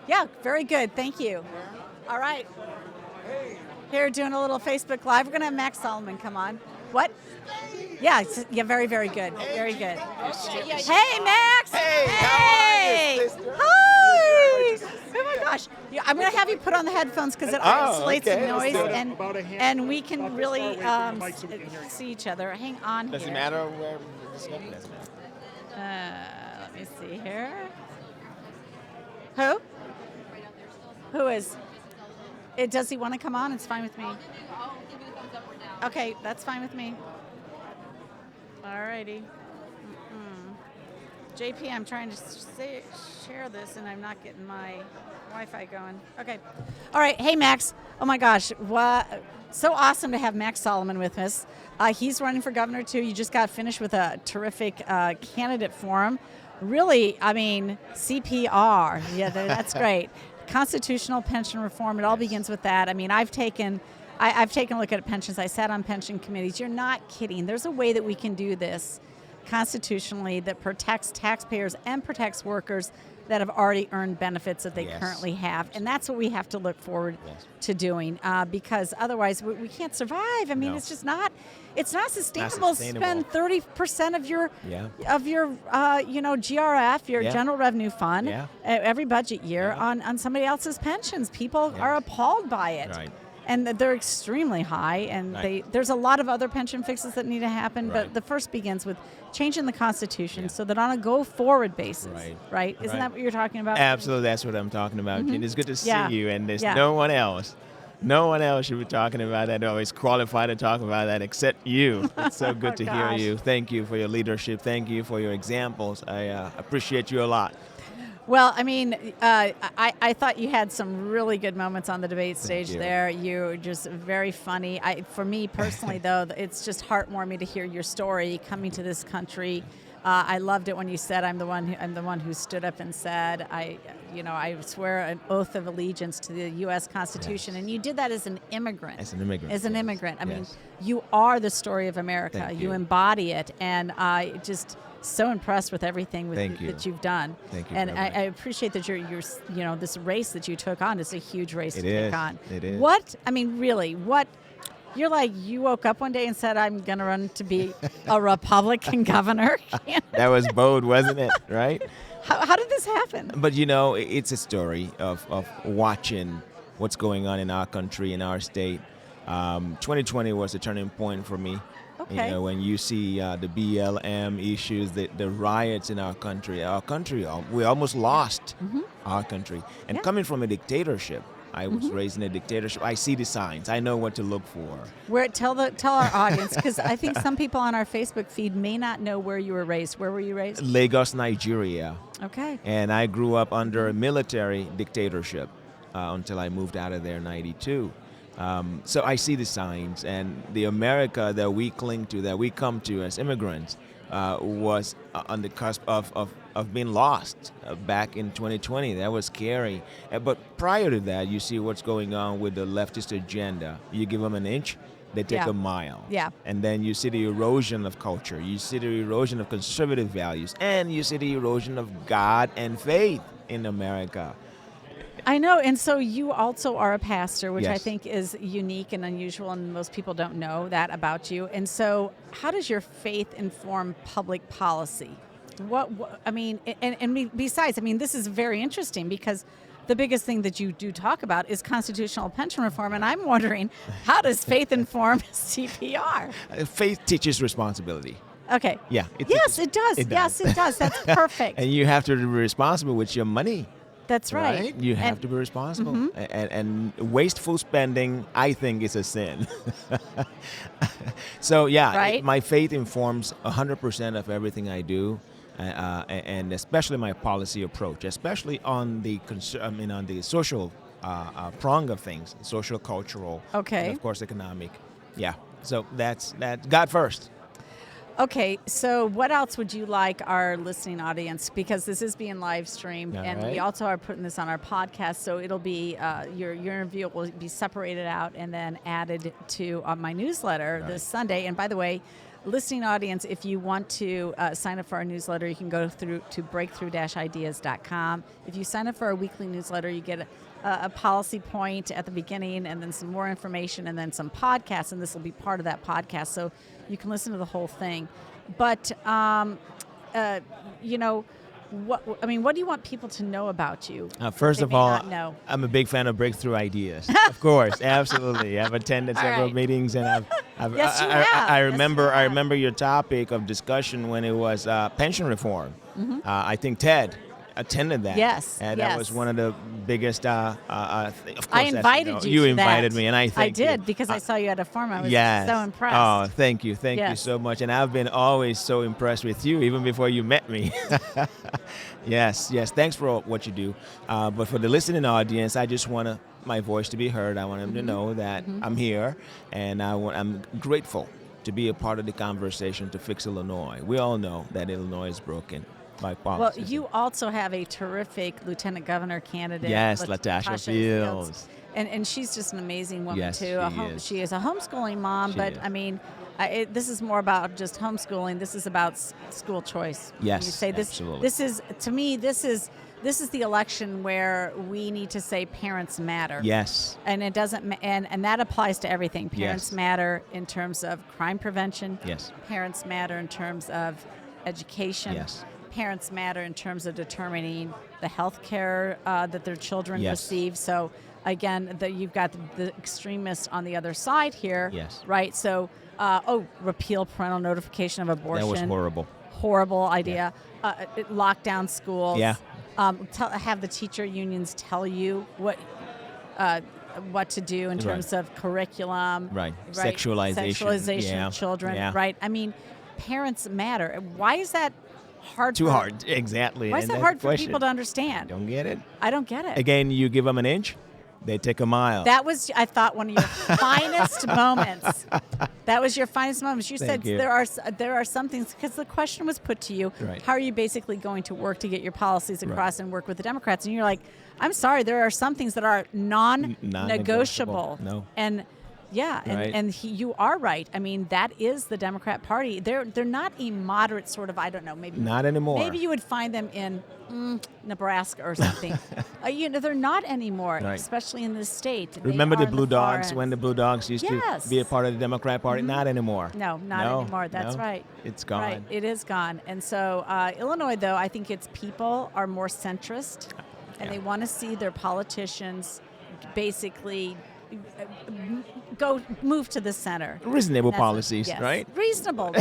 Yeah, very good. Thank you. All right. Here, doing a little Facebook Live. We're going to have Max Solomon come on. What? Yeah, very, very good. Very good. Hey, Max. Hey, how are you? Hi. Oh, my gosh. Yeah, I'm going to have you put on the headphones because it isolates the noise, and we can really see each other. Hang on Does here. it matter where this doesn't matter? Let me see here. Who? Who is? Does he want to come on? It's fine with me. I'll give you a thumbs up or down. Okay, that's fine with me. All righty. JP, I'm trying to share this, and I'm not getting my Wi-Fi going. Okay. All right. Hey, Max. Oh, my gosh. So awesome to have Max Solomon with us. He's running for governor, too. You just got finished with a terrific candidate forum. Really, I mean, CPR. Yeah, that's great. Constitutional pension reform. It all begins with that. I mean, I've taken a look at pensions. I sat on pension committees. You're not kidding. There's a way that we can do this constitutionally that protects taxpayers and protects workers that have already earned benefits that they currently have. And that's what we have to look forward to doing because otherwise we can't survive. I mean, it's just not sustainable to spend 30% of your GRF, your general revenue fund, every budget year on somebody else's pensions. People are appalled by it. Right. And they're extremely high, and there's a lot of other pension fixes that need to happen, but the first begins with changing the Constitution so that on a go-forward basis, right? Isn't that what you're talking about? Absolutely, that's what I'm talking about. Jeanne. It's good to see you, and there's no one else should be talking about that or is qualified to talk about that except you. It's so good to hear you. Thank you for your leadership. Thank you for your examples. I appreciate you a lot. Well, I mean, I thought you had some really good moments on the debate stage there. You were just very funny. For me personally, though, it's just heartwarming to hear your story coming to this country. I loved it when you said, "I'm the one who stood up and said, I swear an oath of allegiance to the U.S. Constitution," and you did that as an immigrant. I mean, you are the story of America. You embody it, and I just. So impressed with everything that you've done. Thank you. And I appreciate that you're this race that you took on is a huge race to take on. It is. You're like, you woke up one day and said, I'm going to run to be a Republican governor. That was bold, wasn't it? Right? How did this happen? But it's a story of watching what's going on in our country, in our state. 2020 was a turning point for me. Okay. When you see the BLM issues, the riots in our country, we almost lost our country. And coming from a dictatorship, I was raised in a dictatorship. I see the signs. I know what to look for. Tell our audience, because I think some people on our Facebook feed may not know where you were raised. Where were you raised? Lagos, Nigeria. Okay. And I grew up under a military dictatorship until I moved out of there in '92. So I see the signs, and the America that we cling to, that we come to as immigrants, was on the cusp of being lost back in 2020. That was scary. But prior to that, you see what's going on with the leftist agenda. You give them an inch, they take a mile. Yeah. And then you see the erosion of culture. You see the erosion of conservative values. And you see the erosion of God and faith in America. I know, and so you also are a pastor, which I think is unique and unusual, and most people don't know that about you. And so how does your faith inform public policy? Besides, this is very interesting because the biggest thing that you do talk about is constitutional pension reform, and I'm wondering, how does faith inform CPR? Faith teaches responsibility. Okay. Yeah. It does. Yes, it does. That's perfect. And you have to be responsible with your money. That's right. You have to be responsible. And wasteful spending, I think, is a sin. So, my faith informs 100% of everything I do, and especially my policy approach, especially on the social prong of things, social, cultural, and of course, economic. Yeah. So that's God first. Okay, so what else would you like our listening audience, because this is being live streamed, we also are putting this on our podcast, so it'll be, your interview will be separated out and then added to my newsletter this Sunday. And by the way, listening audience, if you want to sign up for our newsletter, you can go through to breakthrough-ideas.com. If you sign up for our weekly newsletter, you get a policy point at the beginning and then some more information and then some podcasts, and this will be part of that podcast, so you can listen to the whole thing. But, what do you want people to know about you? First of all, I'm a big fan of Breakthrough Ideas. Of course, absolutely. I've attended several meetings, and I remember your topic of discussion when it was pension reform. I think Ted attended that. Yes, and yes. that was one of the biggest. Of course, I invited you. You to invited that. me, and I thank did you. because I saw you at a forum. I was Yes. so impressed. Oh, thank you you Yes. so much. And I've been always so impressed with you, even before you met me. Yes. Thanks for what you do. But for the listening audience, I just want my voice to be heard. I want them to know that I'm here, and I'm grateful to be a part of the conversation to fix Illinois. We all know that Illinois is broken by policies. Well, you also have a terrific lieutenant governor candidate. Yes, Latasha Fields. And she's just an amazing woman, Yes, too. She is a homeschooling mom, but is. I mean, this is more about just homeschooling. This is about school choice. Yes, you say this, absolutely. This is, to me, this is the election where we need to say parents matter. Yes. And it doesn't, and that applies to everything. Parents Yes. matter in terms of crime prevention. Yes. Parents matter in terms of education. Yes. Parents matter in terms of determining the health care that their children Yes. receive. So again, you've got the extremists on the other side here. Yes. Right. So, repeal parental notification of abortion. That was horrible. Horrible idea. Lock down schools. Yeah. Have the teacher unions tell you what to do in terms of curriculum. Right. Sexualization. of children. Yeah. Right. I mean, parents matter. Why is that hard? Too hard. Exactly. Why is And that that's hard the for question. people to understand? Don't get it? I don't get it. Again, you give them an inch, they take a mile. That was, I thought, one of your finest moments. That was your finest moments. You Thank said you. there are some things, because the question was put to you, Right. how are you basically going to work to get your policies across and work with the Democrats? And you're like, I'm sorry, there are some things that are non-negotiable. No. And yeah, Right. you are right. I mean, that is the Democrat Party. They're not a moderate sort of, I don't know, maybe Not anymore. Maybe you would find them in Nebraska or something. They're not anymore, Right. especially in this state. They Remember are the in Blue far Dogs, end. when the Blue Dogs used Yes. to be a part of the Democrat Party? Not anymore. No, not anymore. That's no. right. It's gone. Right, it is gone. And so Illinois, though, I think its people are more centrist, and they want to see their politicians basically move to the center. Reasonable That's policies, yes. right? Reasonable,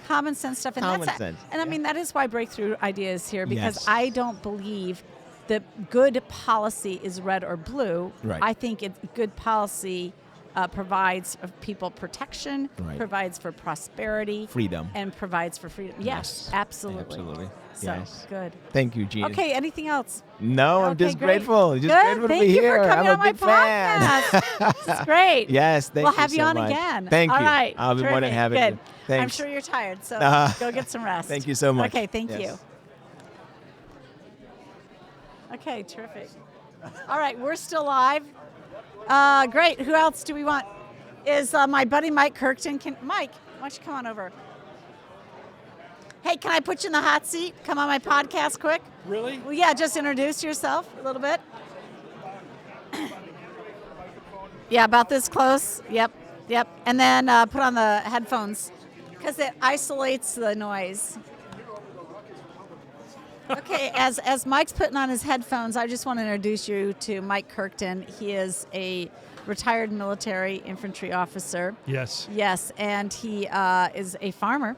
common sense stuff. And Common that's sense, And I mean, that is why Breakthrough Idea is here, because Yes. I don't believe that good policy is red or blue. Right. I think good policy provides people protection, Right. provides for prosperity, Freedom. and provides for freedom. Yes, absolutely. Absolutely. So Yes. good. Thank you, Jeanne. Okay, anything else? No, I'm Okay, just great. grateful. Just Good. grateful to Thank be you here. for coming I'm a on my big fan. podcast. This is great. Yes, thank we'll you have so you on much. again. Thank All you. right. I'll be more than Terrific. happy Good. to. Thanks. I'm sure you're tired, so go get some rest. Thank you so much. Okay, thank Yes. you. Okay, terrific. All right, we're still live. Great. Who else do we want? Is my buddy Mike Kirkton. Mike, why don't you come on over? Hey, can I put you in the hot seat? Come on my podcast quick. Really? Well, yeah, just introduce yourself a little bit. Yeah, about this close. Yep. And then put on the headphones because it isolates the noise. Okay, as Mike's putting on his headphones, I just want to introduce you to Mike Kirkton. He is a retired military infantry officer. Yes. Yes, and he is a farmer.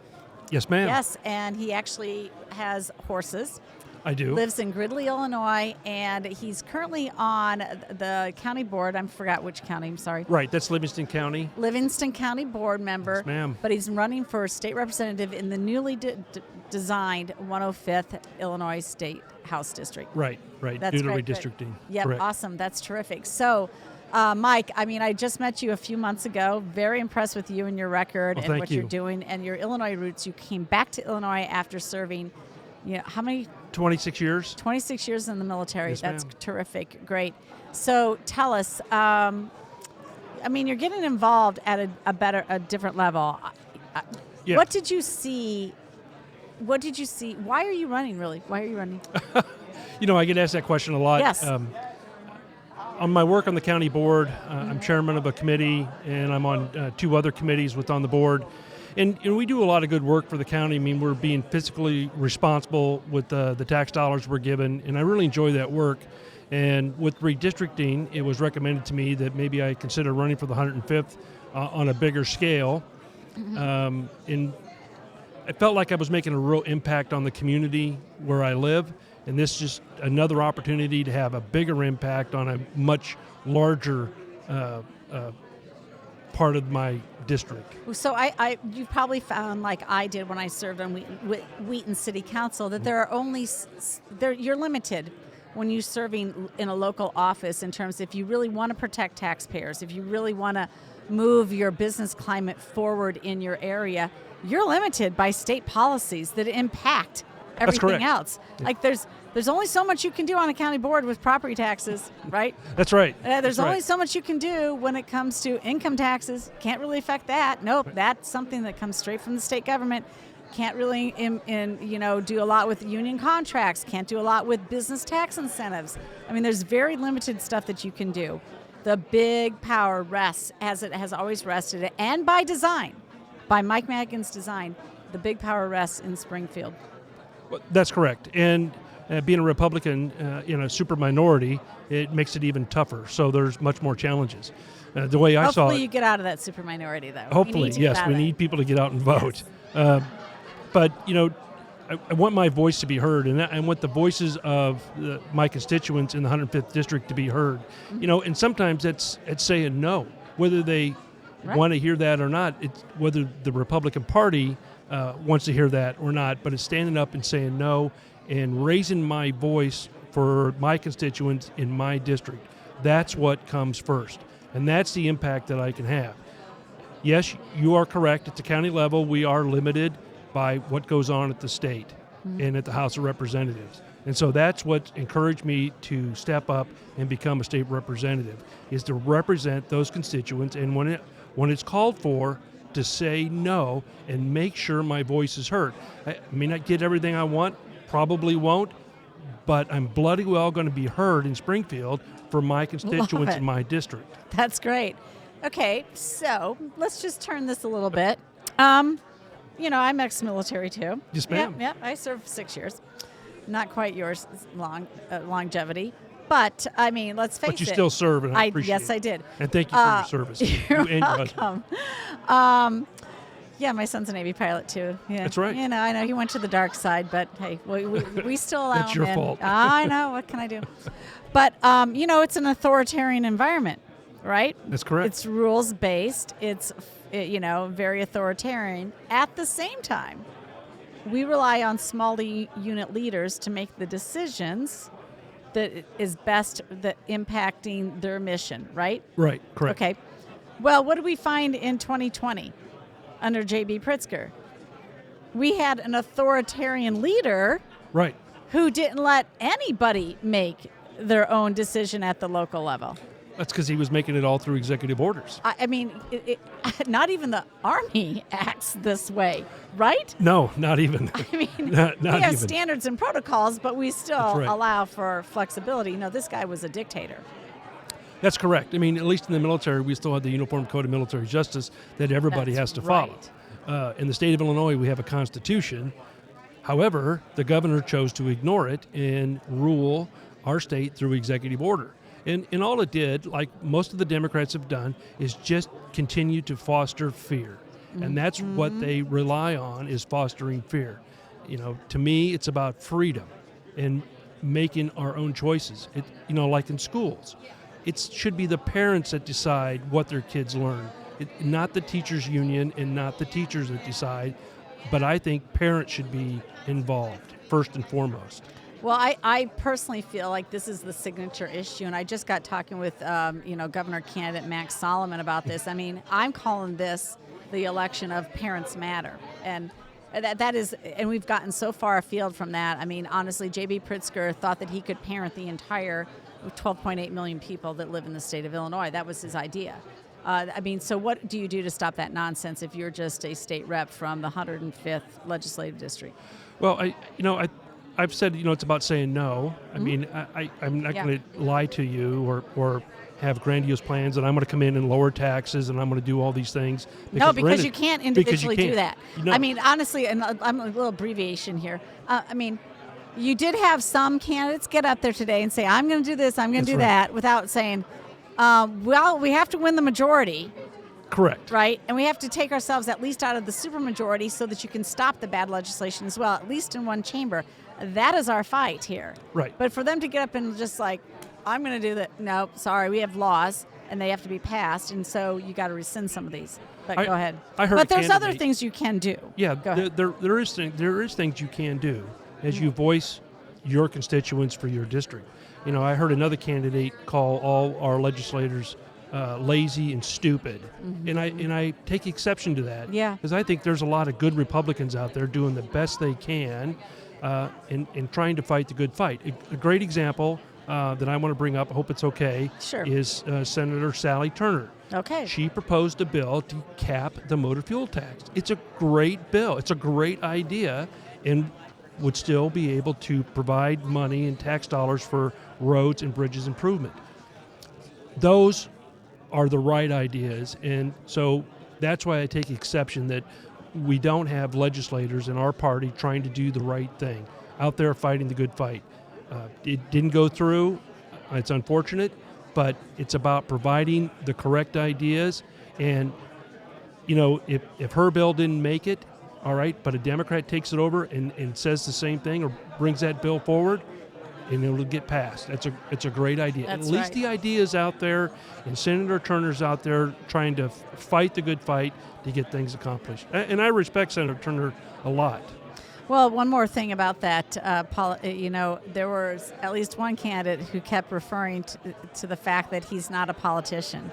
Yes, ma'am. Yes, and he actually has horses. I do. Lives in Gridley, Illinois, and he's currently on the county board. I forgot which county, I'm sorry. Right, that's Livingston County. Livingston County board member. Yes, ma'am. But he's running for state representative in the newly designed 105th Illinois State House District. Right. That's Due to great. redistricting. Yep, Correct. awesome. That's terrific. So, Mike, I mean, I just met you a few months ago. Very impressed with you and your record and thank what you. you're doing and your Illinois roots. You came back to Illinois after serving, how many? 26 years. 26 years in the military. Yes, That's ma'am. terrific. Great. So tell us, I mean, you're getting involved at a different level. Yeah. What did you see? Why are you running, really? Why are you running? I get asked that question a lot. Yes. On my work on the county board, I'm chairman of a committee, and I'm on 2 other committees on the board. And we do a lot of good work for the county. I mean, we're being fiscally responsible with the tax dollars we're given, and I really enjoy that work. And with redistricting, it was recommended to me that maybe I consider running for the 105th on a bigger scale. And I felt like I was making a real impact on the community where I live, And this is just another opportunity to have a bigger impact on a much larger part of my district. So you probably found, like I did when I served on Wheaton City Council, that there are only you're limited when you're serving in a local office in terms if you really want to protect taxpayers, if you really want to move your business climate forward in your area, you're limited by state policies that impact everything else. Like there's only so much you can do on a county board with property taxes, right? That's right. There's only so much you can do when it comes to income taxes. Can't really affect that. Nope, that's something that comes straight from the state government. Can't really do a lot with union contracts. Can't do a lot with business tax incentives. I mean, there's very limited stuff that you can do. The big power rests, as it has always rested, and by design, by Mike Madigan's design, the big power rests in Springfield. Well, that's correct. And being a Republican in a super minority, it makes it even tougher. So there's much more challenges. The way I saw it. Hopefully you get out of that super minority, though. Hopefully, yes. We need people to get out and vote. Yes. But, I want my voice to be heard, and I want the voices of my constituents in the 105th District to be heard. Mm-hmm. And sometimes it's saying no, whether they want to hear that or not. It's whether the Republican Party wants to hear that or not, but it's standing up and saying no and raising my voice for my constituents in my district. That's what comes first, and that's the impact that I can have. Yes, you are correct. At the county level, we are limited by what goes on at the state and at the House of Representatives. And so that's what encouraged me to step up and become a state representative, is to represent those constituents, and when it's called for, to say no and make sure my voice is heard. I may not get everything I want, probably won't, but I'm bloody well going to be heard in Springfield for my constituents in my district. That's great. Okay, so let's just turn this a little bit. I'm ex-military too. Yes, ma'am. Yep. I served 6 years. Not quite yours longevity, but I mean, let's face it. But you still serve, and I appreciate it. Yes, I did. And thank you for your service. You're welcome. Yeah, my son's a Navy pilot too. Yeah. That's right. I know he went to the dark side, but hey, we still allow That's him your in. fault. I know. What can I do? But it's an authoritarian environment, right? That's correct. It's rules based. It's very authoritarian. At the same time, we rely on small unit leaders to make the decisions that is best impacting their mission, right? Right, correct. Okay. Well, what did we find in 2020 under J.B. Pritzker? We had an authoritarian leader who didn't let anybody make their own decision at the local level. That's because he was making it all through executive orders. I mean, not even the Army acts this way, right? No, not even. I mean, not we have even. standards and protocols, but we still right. allow for flexibility. This guy was a dictator. That's correct. I mean, at least in the military, we still have the Uniform Code of Military Justice that everybody has to follow. In the state of Illinois, we have a constitution. However, the governor chose to ignore it and rule our state through executive order. And all it did, like most of the Democrats have done, is just continue to foster fear. And that's what they rely on, is fostering fear. To me, it's about freedom and making our own choices. Like in schools, it should be the parents that decide what their kids learn, not the teachers' union and not the teachers that decide. But I think parents should be involved first and foremost. Well, I personally feel like this is the signature issue, and I just got talking with, Governor candidate Max Solomon about this. I mean, I'm calling this the election of Parents Matter, and that is, and we've gotten so far afield from that. I mean, honestly, J.B. Pritzker thought that he could parent the entire 12.8 million people that live in the state of Illinois. That was his idea. So what do you do to stop that nonsense if you're just a state rep from the 105th legislative district? Well, I've said, it's about saying no. I mean, I'm not going to lie to you or have grandiose plans that I'm going to come in and lower taxes and I'm going to do all these things. Because you can't individually do that. No. I mean, honestly, and I'm a little abbreviation here. You did have some candidates get up there today and say, I'm going to do this, I'm going to do that, without saying, we have to win the majority. Correct. Right? And we have to take ourselves at least out of the supermajority so that you can stop the bad legislation as well, at least in one chamber. That is our fight here. Right. But for them to get up and just like, I'm going to do that. No, sorry, we have laws and they have to be passed, and so you got to rescind some of these. But go ahead. I heard but there's other candidate- things you can do. Yeah, Go ahead. there is things you can do as you voice your constituents for your district. You know, I heard another candidate call all our legislators lazy and stupid, and I take exception to that. Yeah. Because I think there's a lot of good Republicans out there doing the best they can, in trying to fight the good fight. A great example that I want to bring up, I hope it's okay, Sure. is Senator Sally Turner. Okay. She proposed a bill to cap the motor fuel tax. It's a great bill. It's a great idea, and would still be able to provide money and tax dollars for roads and bridges improvement. Those are the right ideas, and so that's why I take exception that we don't have legislators in our party trying to do the right thing, out there fighting the good fight. It didn't go through. It's unfortunate, but it's about providing the correct ideas. And, you know, if her bill didn't make it, all right, but a Democrat takes it over and says the same thing or brings that bill forward, and it'll get passed. It's a great idea. That's At least right. the idea is out there, and Senator Turner's out there trying to fight the good fight to get things accomplished. And I respect Senator Turner a lot. Well, one more thing about that, you know, there was at least one candidate who kept referring to the fact that he's not a politician.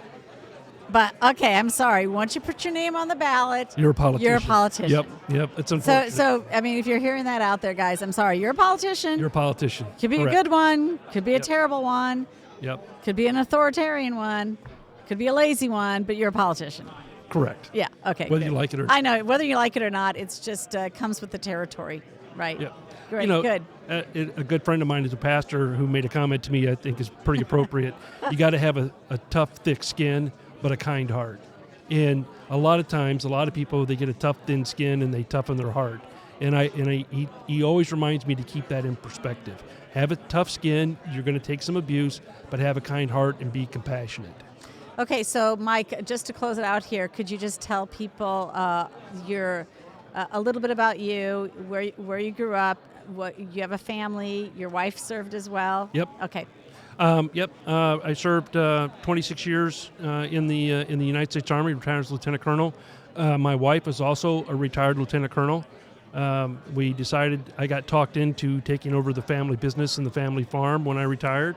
But, okay, I'm sorry. Once you put your name on the ballot, You're a politician. You're a politician. Yep. It's unfortunate. So, I mean, if you're hearing that out there, guys, I'm sorry. You're a politician. You're a politician. Could be Correct. a good one. Could be a terrible one. Yep. Could be an authoritarian one. Could be a lazy one, but you're a politician. Correct. Yeah, okay. Whether good. you like it or I know, whether you like it or not, it's just comes with the territory, right? Yep. Great, You know, good. A good friend of mine is a pastor who made a comment to me I think is pretty appropriate. You got to have a tough, thick skin, but a kind heart. And a lot of times, a lot of people, they get a tough, thin skin and they toughen their heart. And he always reminds me to keep that in perspective. Have a tough skin, you're going to take some abuse, but have a kind heart and be compassionate. Okay, so Mike, just to close it out here, could you just tell people a little bit about you, where you grew up, what you have a family, your wife served as well? Yep. Okay. Yep. I served 26 years in the United States Army, retired as lieutenant colonel. My wife is also a retired lieutenant colonel. We decided I got talked into taking over the family business and the family farm when I retired,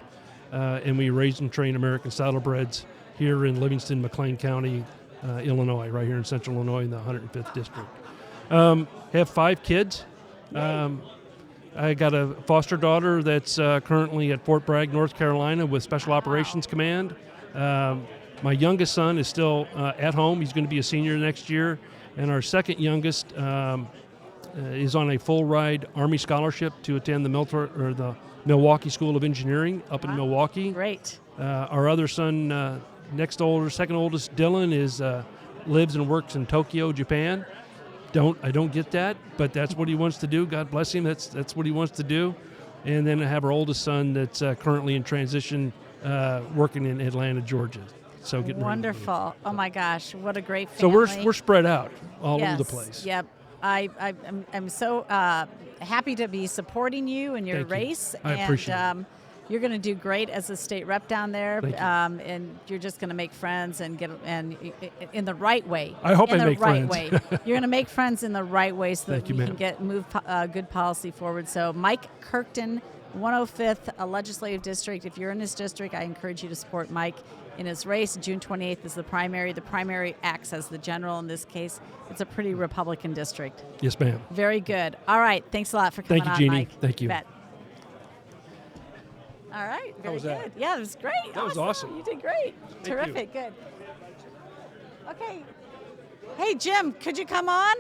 and we raised and trained American saddlebreds here in Livingston, McLean County, Illinois, right here in central Illinois in the 105th district. Have 5 kids. I got a foster daughter that's currently at Fort Bragg, North Carolina with Special Operations Command. My youngest son is still at home. He's going to be a senior next year. And our second youngest is on a full-ride Army scholarship to attend the Milwaukee School of Engineering up in Milwaukee. Great. Our other son, second oldest, Dylan, lives and works in Tokyo, Japan. I don't get that, but that's what he wants to do. God bless him. That's what he wants to do. And then I have our oldest son that's currently in transition, working in Atlanta, Georgia. So getting Wonderful. Oh my gosh, what a great family. So we're spread out all over the place. Yep. I'm so happy to be supporting you in your Thank you. race. I appreciate it. You're going to do great as a state rep down there, Thank you. and you're just going to make friends and in the right way. I hope in I the make right friends. way. You're going to make friends in the right way so Thank that you, we ma'am. can move good policy forward. So Mike Kirkton, 105th legislative district. If you're in his district, I encourage you to support Mike in his race. June 28th is the primary. The primary acts as the general in this case. It's a pretty Republican district. Yes, ma'am. Very good. All right. Thanks a lot for coming Thank you, on, Jeannie. Mike. Thank you. Bet. All right. Very was good. that? Yeah, it was great. That was awesome. You did great. Thank you. Terrific. Good. Okay. Hey, Jim, could you come on?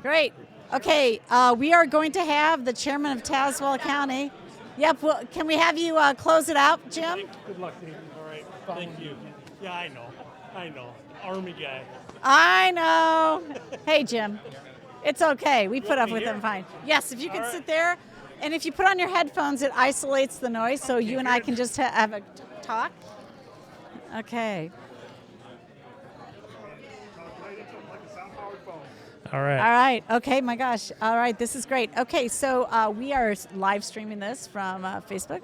Great. Okay. We are going to have the chairman of Tazewell County. Yep. Well, can we have you close it out, Jim? Good luck, Nathan. All right. Thank you. Yeah, I know. Army guy. I know. Hey, Jim. It's okay. We put up with them fine. Yes, if you can sit there. And if you put on your headphones, it isolates the noise, so you and I can just have a talk. Okay. All right. All right. Okay, my gosh. All right, this is great. Okay, so we are live streaming this from Facebook,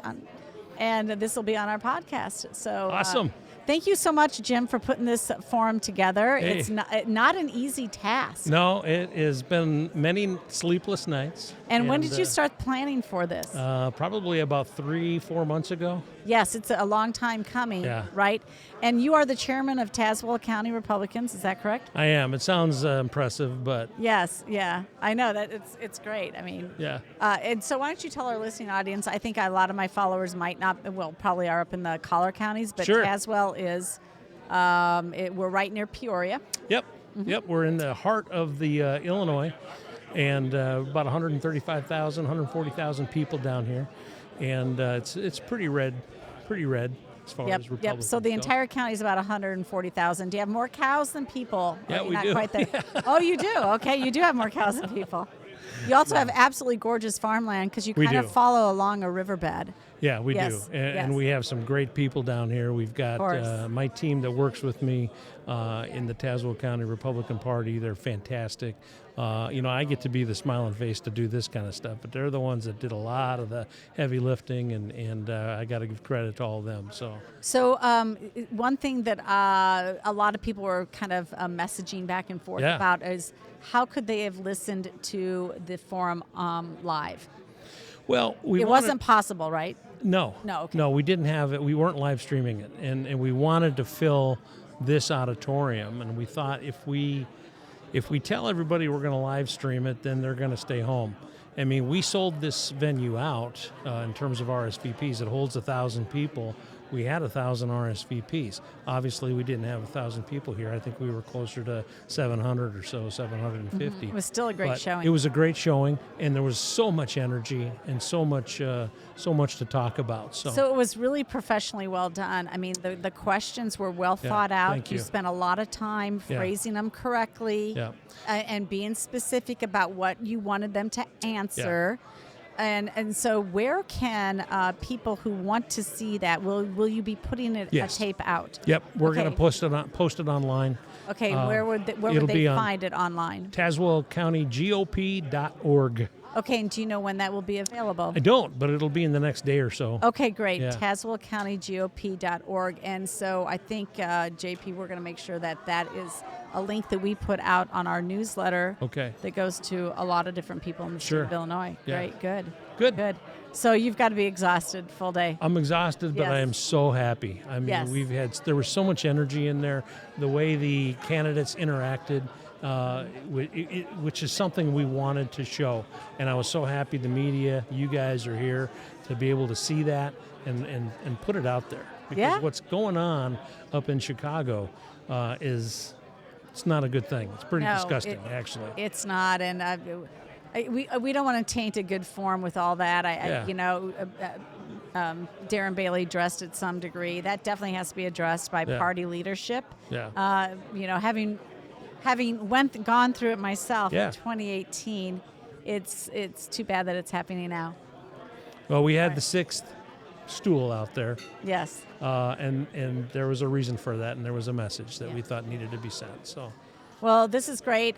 and this will be on our podcast. So Awesome. Thank you so much, Jim, for putting this forum together. Hey. It's not an easy task. No, it has been many sleepless nights. And when did you start planning for this? Probably about 3-4 months ago. Yes, it's a long time coming, Yeah. right? And you are the chairman of Tazewell County Republicans, is that correct? I am. It sounds impressive, but Yes, yeah. I know that it's great. I mean, yeah. And so why don't you tell our listening audience, I think a lot of my followers might not, well, probably are up in the collar counties, but Sure. Tazewell is, we're right near Peoria. Yep. Yep. We're in the heart of the Illinois, and about 135,000, 140,000 people down here, and it's pretty red as far as Republicans Yep. So the go. entire county is about 140,000. Do you have more cows than people? Yeah, Or you're we not do. Quite there? Oh, you do? Okay, you do have more cows than people. You also have absolutely gorgeous farmland because you We kind of do. follow along a riverbed. Yeah, we Yes, do, and, yes. and we have some great people down here. We've got course. my team that works with me in the Tazewell County Republican Party. They're fantastic. I get to be the smiling face to do this kind of stuff, but they're the ones that did a lot of the heavy lifting, and I got to give credit to all of them. So one thing that a lot of people were kind of messaging back and forth Yeah. about is how could they have listened to the forum live? Well, It wasn't possible, right? No. No, okay. No, we didn't have it. We weren't live streaming it, and we wanted to fill this auditorium, and we thought if we tell everybody we're going to live stream it, then they're going to stay home. I mean, we sold this venue out in terms of RSVPs. It holds 1,000 people. We had 1,000 RSVPs. Obviously, we didn't have 1,000 people here. I think we were closer to 700 or so, 750. It was still a great But showing. It was a great showing, and there was so much energy and so much to talk about. So it was really professionally well done. I mean, the questions were well thought out. thank you. spent a lot of time Yeah. phrasing them correctly Yeah. and being specific about what you wanted them to answer. And so where can people who want to see that, will you be putting a Yes. tape out? Yep, we're going Okay. to post it online. Okay, where would it'll they be on find it online? TazwellCountyGOP.org. Okay, and do you know when that will be available? I don't, but it'll be in the next day or so. Okay, great. Yeah. TazwellCountyGOP.org. And so I think, JP, we're going to make sure that is a link that we put out on our newsletter Okay. that goes to a lot of different people in the state of Illinois. Yeah. Great, good. Good. So you've got to be exhausted full day. I'm exhausted, but Yes. I am so happy. I mean, Yes. there was so much energy in there. The way the candidates interacted, which is something we wanted to show. And I was so happy the media, you guys are here to be able to see that and put it out there. Because Yeah. what's going on up in Chicago it's not a good thing. It's pretty No, disgusting, actually. It's not, and we don't want to taint a good form with all that. Darren Bailey addressed it some degree. That definitely has to be addressed by Yeah. party leadership. Yeah. Having gone through it myself Yeah. in 2018, it's too bad that it's happening now. Well, we had the sixth stool out there. Yes. And there was a reason for that, and there was a message that we thought needed to be sent. So, Well, this is great.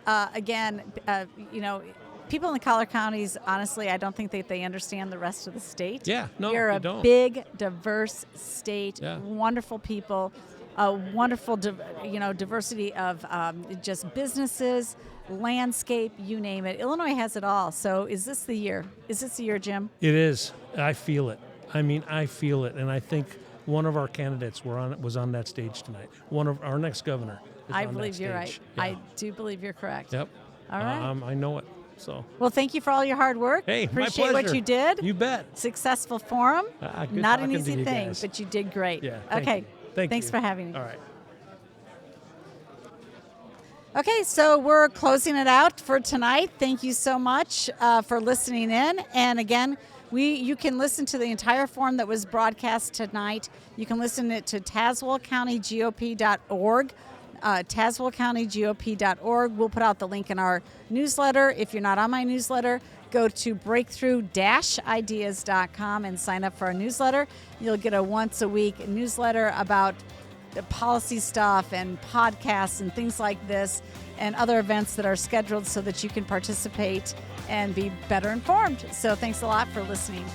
People in the collar counties, honestly, I don't think that they understand the rest of the state. Yeah, no, You're they a don't. big, diverse state. Yeah. Wonderful people, a wonderful, diversity of just businesses, landscape, you name it. Illinois has it all. So, is this the year? Is this the year, Jim? it is. I feel it. I mean, I feel it, and I think one of our candidates was on that stage tonight. One of our next governor is I on believe that you're stage. right. Yeah. I do believe you're correct. Yep. All right. I know it. So. Well, thank you for all your hard work. Hey, my Appreciate what pleasure. you did. You bet. Successful forum. Good Not an talking to easy you thing, guys. but you did great. Yeah. Thank Okay. you. Thanks for having me. All right. Okay, so we're closing it out for tonight. Thank you so much for listening in. And again, you can listen to the entire forum that was broadcast tonight. You can listen it to TazwellCountyGOP.org. TazwellCountyGOP.org. We'll put out the link in our newsletter. If you're not on my newsletter, go to breakthrough-ideas.com and sign up for our newsletter. You'll get a once-a-week newsletter about policy stuff and podcasts and things like this and other events that are scheduled so that you can participate and be better informed. So thanks a lot for listening.